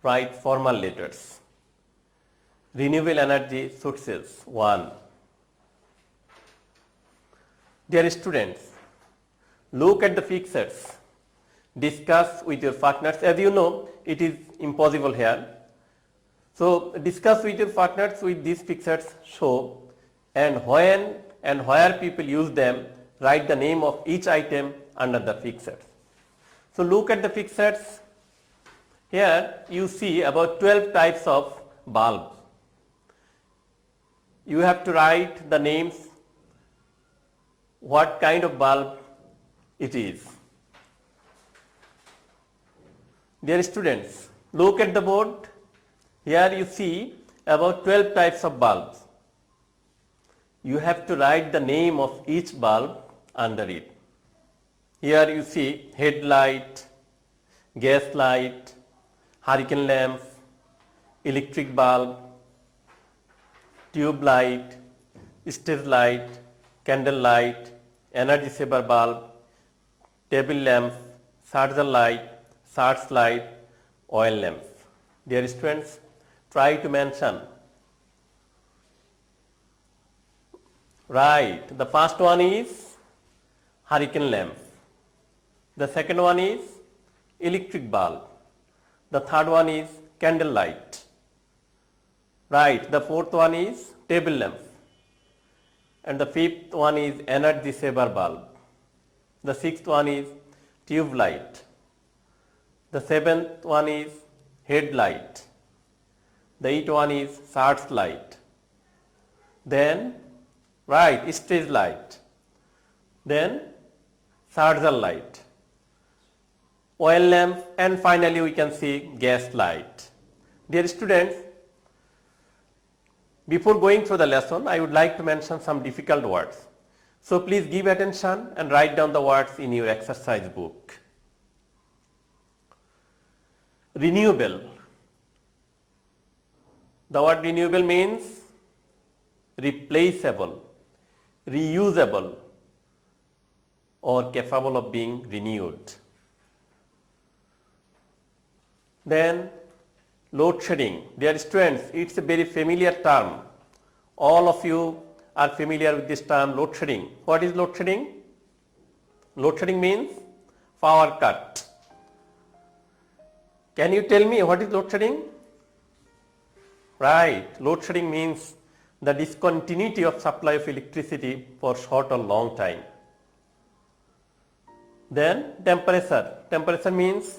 write formal letters. Renewable energy sources 1. Dear students, look at the pictures. Discuss with your partners. As you know, it is impossible here. So discuss with your partners with these pictures show, and when and where people use them, write the name of each item under the pictures. So look at the pictures. Here you see about 12 types of bulbs. You have to write the names, what kind of bulb it is. Dear students, look at the board. Here you see about 12 types of bulbs. You have to write the name of each bulb under it. Here you see headlight, gas light, hurricane lamp, electric bulb, tube light, stage light, candle light, energy saver bulb, table lamp, charger light, searchlight, oil lamp. Dear students, try to mention. Right, the first one is hurricane lamp. The second one is electric bulb. The third one is candle light. Right, the fourth one is table lamp. And the fifth one is energy saver bulb. The sixth one is tube light. The seventh one is headlight. The eighth one is searchlight. Then, right, stage light. Then, charger light, oil lamp, and finally we can see gas light. Dear students, before going through the lesson, I would like to mention some difficult words. So please give attention and write down the words in your exercise book. Renewable. The word renewable means replaceable, reusable, or capable of being renewed. Then load shedding. Dear students, it's a very familiar term. All of you are familiar with this term, load shedding. What is load shedding? Load shedding means power cut. Can you tell me what is load shedding? Right, load shedding means the discontinuity of supply of electricity for short or long time. Then temperature. Temperature means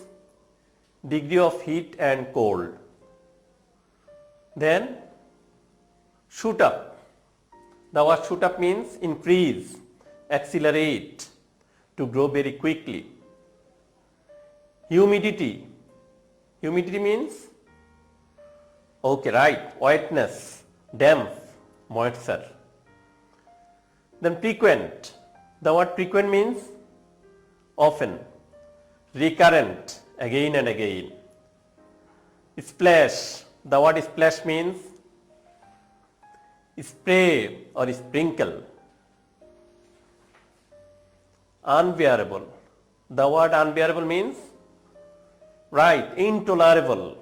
degree of heat and cold. Then shoot up. The word shoot up means increase, accelerate, to grow very quickly. Humidity. Humidity means, okay, right, wetness, damp, moisture. Then frequent. The word frequent means often, recurrent, again and again. Splash. The word splash means spray or sprinkle. Unbearable. The word unbearable means, right, intolerable.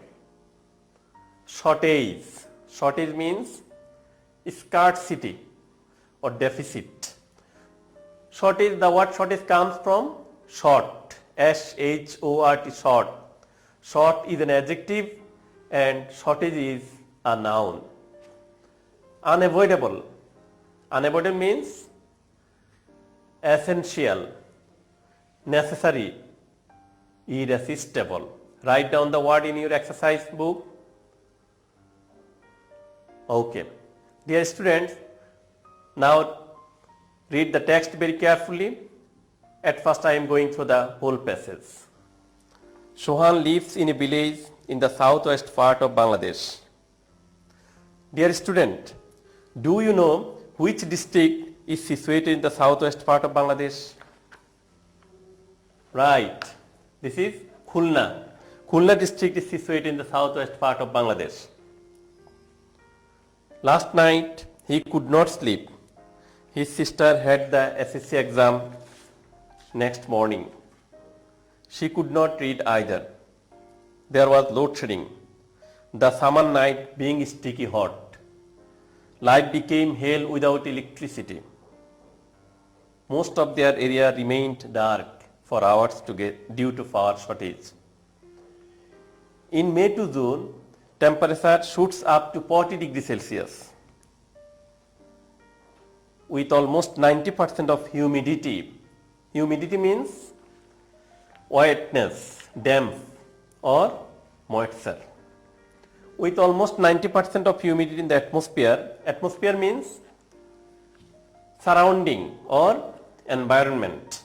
Shortage. Shortage means scarcity or deficit. Shortage, the word shortage comes from short, S-H-O-R-T, short. Short is an adjective and shortage is a noun. Unavoidable. Unavoidable means essential, necessary, irresistible. Write down the word in your exercise book. Okay. Dear students, now read the text very carefully. At first I am going through the whole passage. Sohan lives in a village in the southwest part of Bangladesh. Dear student, do you know which district is situated in the southwest part of Bangladesh? Right. This is Khulna. Khulna district is situated in the southwest part of Bangladesh. Last night he could not sleep. His sister had the SSC exam next morning. She could not read either. There was load shedding. The summer night being sticky hot. Life became hell without electricity. Most of their area remained dark for hours due to power shortage. In May to June, temperature shoots up to 40 degrees Celsius. With almost 90% of humidity. Humidity means wetness, damp or moisture. With almost 90% of humidity in the atmosphere means surrounding or environment.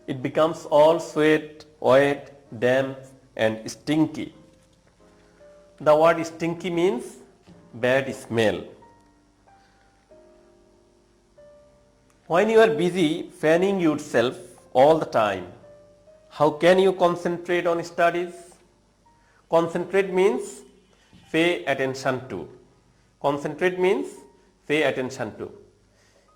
It becomes all sweat, wet, damp and stinky. The word stinky means bad smell. When you are busy fanning yourself all the time, how can you concentrate on studies? Concentrate means pay attention to. Concentrate means pay attention to.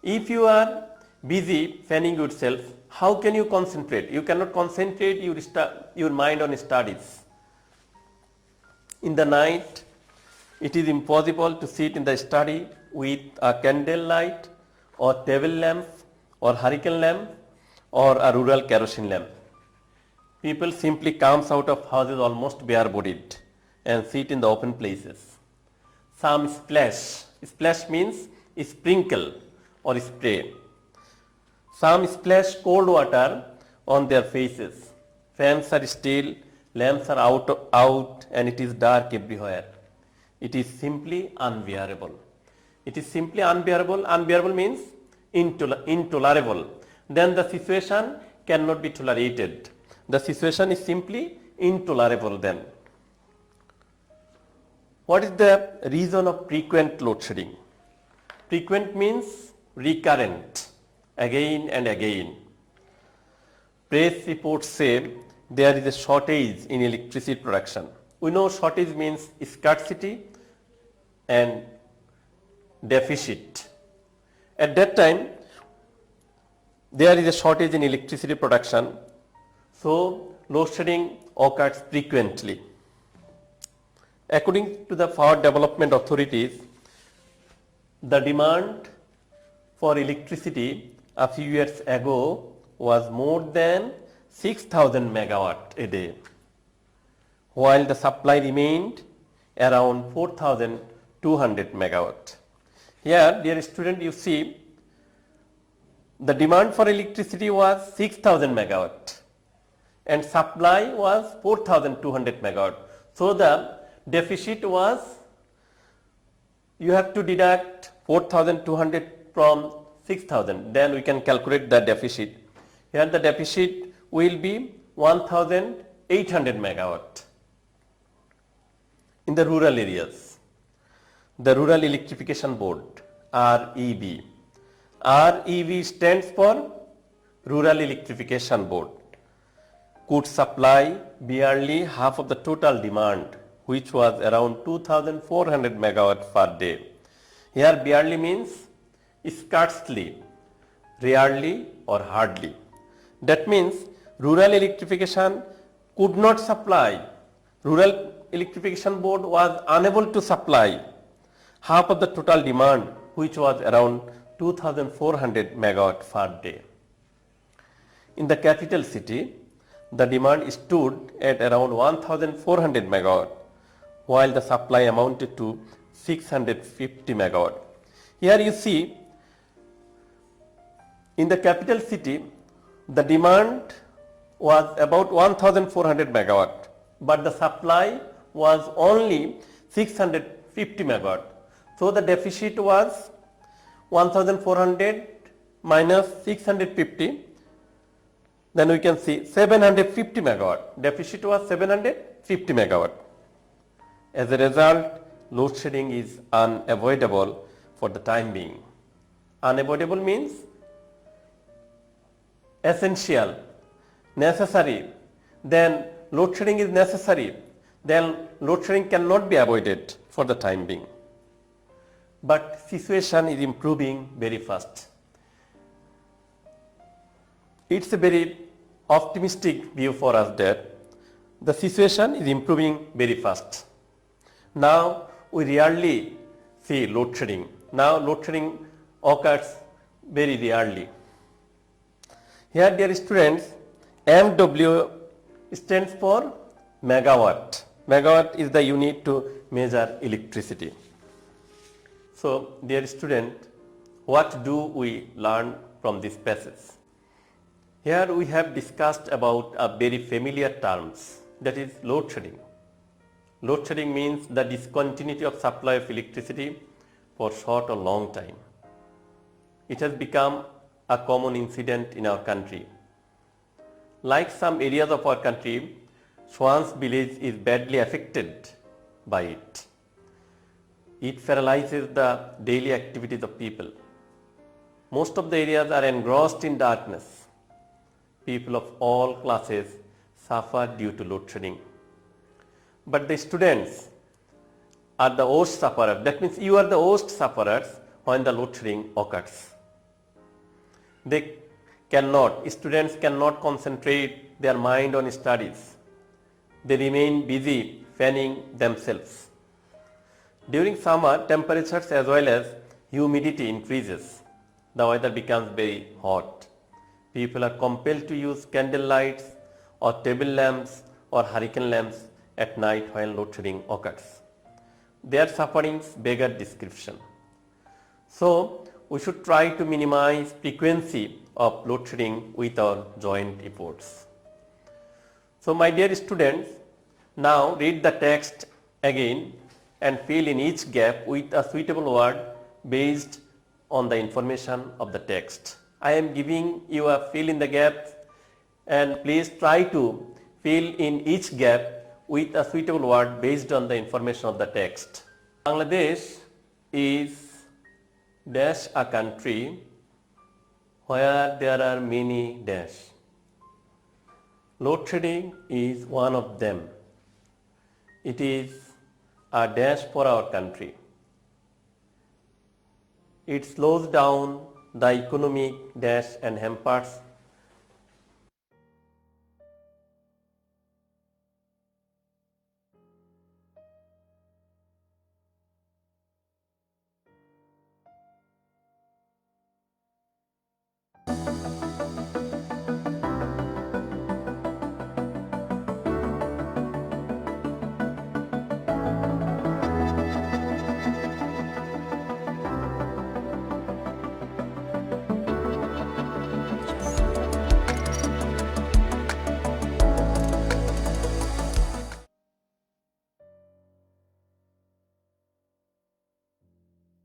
If you are busy fanning yourself, how can you concentrate? You cannot concentrate your mind on studies. In the night, it is impossible to sit in the study with a candle light or table lamp or hurricane lamp or a rural kerosene lamp. People simply comes out of houses almost bare-bodied and sit in the open places. Some splash. Splash means sprinkle or spray. Some splash cold water on their faces. Fans are still, lamps are out and it is dark everywhere. It is simply unbearable. It is simply unbearable. Unbearable means intolerable. Then the situation cannot be tolerated. The situation is simply intolerable then. What is the reason of frequent load shedding? Frequent means recurrent, again and again. Press reports say there is a shortage in electricity production. We know shortage means scarcity and deficit. At that time, there is a shortage in electricity production, so load shedding occurs frequently. According to the Power Development Authorities, the demand for electricity a few years ago was more than 6,000 megawatt a day, while the supply remained around 4,200 megawatt. Here, dear student, you see the demand for electricity was 6,000 megawatt and supply was 4,200 megawatt. So the deficit was, you have to deduct 4,200 from 6,000, then we can calculate the deficit. Here the deficit will be 1,800 megawatt. In the rural areas, the Rural Electrification Board, REB, REB stands for Rural Electrification Board. Could supply barely half of the total demand, which was around 2,400 megawatt per day. Here barely means scarcely, rarely or hardly. That means rural electrification could not supply. Rural Electrification Board was unable to supply half of the total demand, which was around 2,400 megawatt per day. In the capital city, the demand stood at around 1,400 megawatt, while the supply amounted to 650 megawatt. Here you see, in the capital city, the demand was about 1,400 megawatt, but the supply was only 650 megawatt. So the deficit was 1,400 minus 650. Then we can see 750 megawatt. Deficit was 750 megawatt. As a result, load shedding is unavoidable for the time being. Unavoidable means essential, necessary. Then load shedding is necessary. Then load shedding cannot be avoided for the time being. But situation is improving very fast. It's a very optimistic view for us that the situation is improving very fast. Now we rarely see load shedding. Now load shedding occurs very rarely. Here, dear students, MW stands for megawatt. Megawatt is the unit to measure electricity. So, dear student, what do we learn from this passage? Here we have discussed about a very familiar terms, that is load shedding. Load shedding means the discontinuity of supply of electricity for short or long time. It has become a common incident in our country. Like some areas of our country, Swans village is badly affected by it. It paralyzes the daily activities of people. Most of the areas are engrossed in darkness. People of all classes suffer due to load shedding. But the students are the worst sufferers. That means you are the worst sufferers when the load shedding occurs. Students cannot concentrate their mind on studies. They remain busy fanning themselves. During summer, temperatures as well as humidity increases. The weather becomes very hot. People are compelled to use candle lights or table lamps or hurricane lamps at night while load shedding occurs. Their sufferings beggar description. So, we should try to minimize frequency of load shedding with our joint efforts. So, my dear students, now read the text again and fill in each gap with a suitable word based on the information of the text. I am giving you a fill in the gaps, and please try to fill in each gap with a suitable word based on the information of the text. Bangladesh is dash a country where there are many dash. Load shedding is one of them. It is a dash for our country. It slows down the economic dash and hampers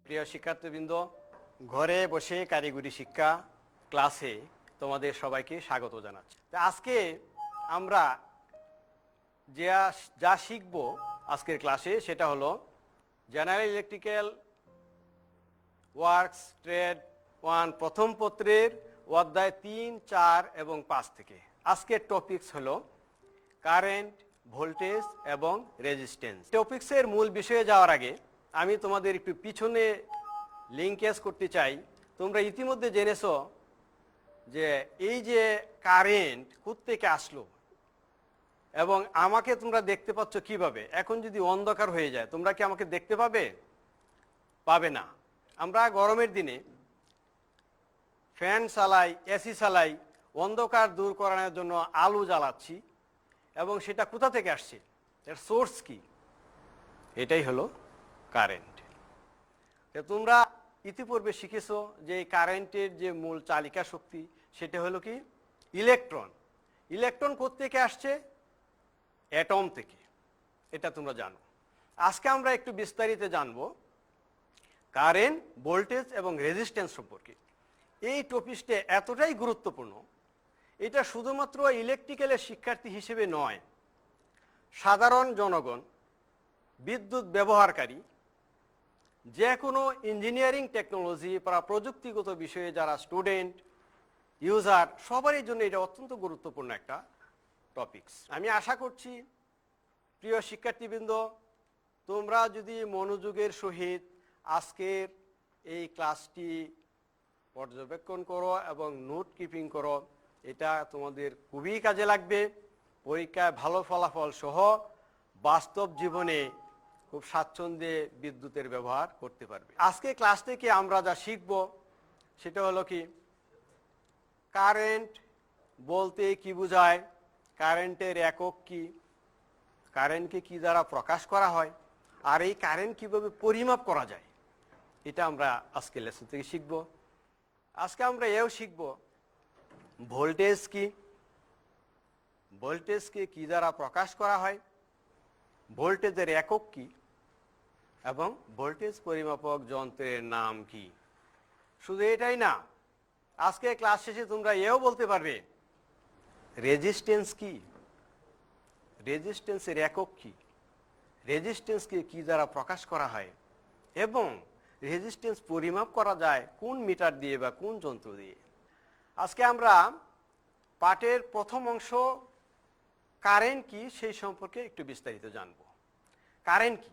প্রিয় শিক্ষার্থীবৃন্দ, ঘরে বসে কারিগরি শিক্ষা ক্লাসে তোমাদের সবাইকে স্বাগত জানাচ্ছি। আজকে আমরা যা শিখব আজকের ক্লাসে সেটা হলো জেনারেল ইলেকট্রিক্যাল ওয়ার্কস ট্রেড 1 প্রথম পত্রের অধ্যায় 3, 4 এবং 5 থেকে। আজকের টপিকস হলো কারেন্ট, ভোল্টেজ এবং রেজিস্ট্যান্স। টপিক্সের মূল বিষয়ে যাওয়ার আগে আমি তোমাদের একটু পিছনে লিঙ্কেজ করতে চাই। তোমরা ইতিমধ্যে জেনেছো যে এই যে কারেন্ট কোত্থেকে আসলো এবং আমাকে তোমরা দেখতে পাচ্ছ কিভাবে। এখন যদি অন্ধকার হয়ে যায় তোমরা কি আমাকে দেখতে পাবে? পাবে না। আমরা গরমের দিনে ফ্যান চালাই, এসি চালাই, অন্ধকার দূর করানোর জন্য আলো জ্বালাচ্ছি এবং সেটা কোথা থেকে আসছে, এর সোর্স কি? এটাই হলো কারেন্ট। তোমরা ইতিপূর্বে শিখেছো যে এই কারেন্টের যে মূল চালিকা শক্তি সেটা হলো কি ইলেকট্রন। ইলেকট্রন কোত্থেকে আসছে? অ্যাটম থেকে, এটা তোমরা জানো। আজকে আমরা একটু বিস্তারিত জানবো কারেন্ট, ভোল্টেজ এবং রেজিস্ট্যান্স সম্পর্কে। এই টপিকটা এতটাই গুরুত্বপূর্ণ, এটা শুধুমাত্র ইলেকট্রিক্যালের শিক্ষার্থী হিসেবে নয়, সাধারণ জনগণ, বিদ্যুৎ ব্যবহারকারী, যে কোনো ইঞ্জিনিয়ারিং, টেকনোলজি বা প্রযুক্তিগত বিষয়ে যারা স্টুডেন্ট, ইউজার, সবারই জন্য এটা অত্যন্ত গুরুত্বপূর্ণ একটা টপিকস। আমি আশা করছি প্রিয় শিক্ষার্থীবৃন্দ, তোমরা যদি মনোযোগের সহিত আজকের এই ক্লাসটি পর্যবেক্ষণ করো এবং নোট কিপিং করো, এটা তোমাদের খুবই কাজে লাগবে। পরীক্ষায় ভালো ফলাফল সহ বাস্তব জীবনে খুব স্বাচ্ছন্দ্যে বিদ্যুতের ব্যবহার করতে পারবে। আজকে ক্লাস থেকে আমরা যা শিখব সেটা হলো কি কারেন্ট বলতে কি বোঝায়, কারেন্টের একক কি, কারেন্টকে কি দ্বারা প্রকাশ করা হয়, আর এই কারেন্ট কিভাবে পরিমাপ করা যায়, এটা আমরা আজকে লেসন থেকে শিখব। আজকে আমরা এও শিখব ভোল্টেজ কি, ভোল্টেজকে কি দ্বারা প্রকাশ করা হয়, ভোল্টেজের একক কি এবং ভোল্টেজ পরিমাপক যন্ত্রের নাম কি। শুধু এটাই না, আজকে ক্লাস শেষে তোমরা এও বলতে পারবে রেজিস্ট্যান্স কি, রেজিস্ট্যান্সের একক কি, রেজিস্ট্যান্সকে কি দ্বারা প্রকাশ করা হয় এবং রেজিস্ট্যান্স পরিমাপ করা যায় কোন মিটার দিয়ে বা কোন যন্ত্র দিয়ে। আজকে আমরা পাঠের প্রথম অংশ কারেন্ট কি সেই সম্পর্কে একটু বিস্তারিত জানব। কারেন্ট কি?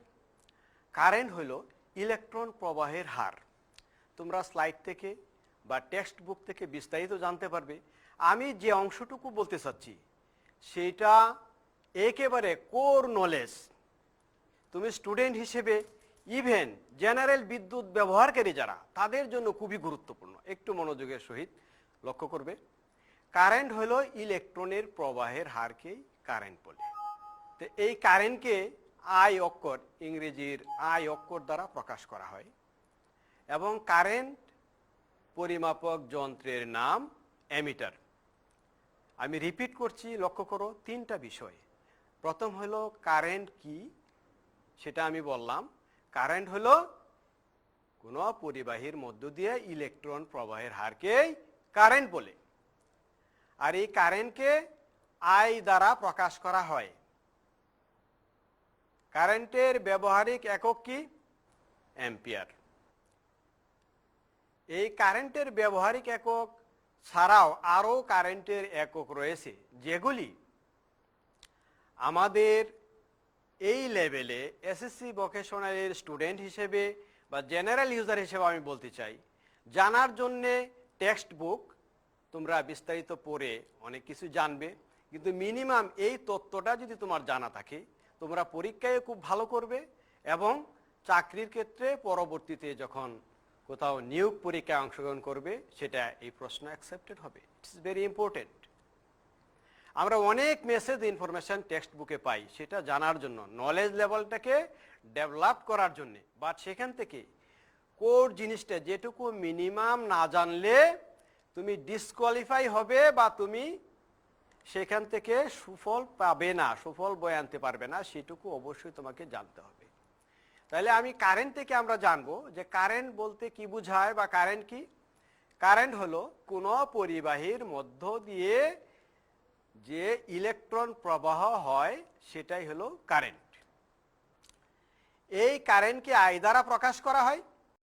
কারেন্ট হলো ইলেকট্রন প্রবাহের হার। তোমরা স্লাইড থেকে বা টেক্সট বুক থেকে বিস্তারিত জানতে পারবে। আমি যে অংশটুকু বলতে চাচ্ছি সেটা একেবারে কোর নলেজ। তুমি স্টুডেন্ট হিসেবে, ইভেন জেনারেল বিদ্যুৎ ব্যবহারকারী যারা, তাদের জন্য খুবই গুরুত্বপূর্ণ। একটু মনোযোগের সহিত লক্ষ্য করবে। কারেন্ট হলো ইলেকট্রনের প্রবাহের হারকেই কারেন্ট বলে। তো এই কারেন্টকে আই অক্ষর, ইংরেজির আই অক্ষর দ্বারা প্রকাশ করা হয় এবং কারেন্ট পরিমাপক যন্ত্রের নাম অ্যামিটার। আমি রিপিট করছি, লক্ষ্য করো, 3টা বিষয়। প্রথম হলো কারেন্ট কি, সেটা আমি বললাম। কারেন্ট হলো কোনো পরিবাহীর মধ্য দিয়ে ইলেকট্রন প্রবাহের হারকেই কারেন্ট বলে। আর এই কারেন্টকে আই দ্বারা প্রকাশ করা হয়। কারেন্টের ব্যবহারিক একক কি? অ্যাম্পিয়ার। এই কারেন্টের ব্যবহারিক একক ছাড়াও আরও কারেন্টের একক রয়েছে, যেগুলি আমাদের এই লেভেলে এসএসসি ভোকেশনালের স্টুডেন্ট হিসেবে বা জেনারেল ইউজার হিসেবে আমি বলতে চাই, জানার জন্যে টেক্সট বুক তোমরা বিস্তারিত পড়ে অনেক কিছু জানবে, কিন্তু মিনিমাম এই তথ্যটা যদি তোমার জানা থাকে তোমরা পরীক্ষায় খুব ভালো করবে এবং চাকরির ক্ষেত্রে পরবর্তীতে যখন কোথাও নিয়োগ পরীক্ষায় অংশগ্রহণ করবে সেটা এই প্রশ্ন অ্যাকসেপ্টেড হবে। It's very important. আমরা অনেক মেসেজ ইনফরমেশন টেক্সট বুকে পাই, সেটা জানার জন্য, নলেজ লেভেলটাকে ডেভেলপ করার জন্য। বাট সেখান থেকে কোর জিনিসটা যেটুকু মিনিমাম না জানলে তুমি ডিসকোয়ালিফাই হবে বা তুমি সেখান থেকে সুফল পাবে না, সুফল বয়ে আনতে পারবে না, সেটুকু অবশ্যই তোমাকে জানতে হবে। তাহলে আমি কারেন্ট থেকে আমরা জানবো যে কারেন্ট বলতে কি বোঝায় বা কারেন্ট কি। কারেন্ট হলো কোনো পরিবাহীর মধ্য দিয়ে যে ইলেকট্রন প্রবাহ হয় সেটাই হলো কারেন্ট। এই কারেন্টকে আই দ্বারা প্রকাশ করা হয়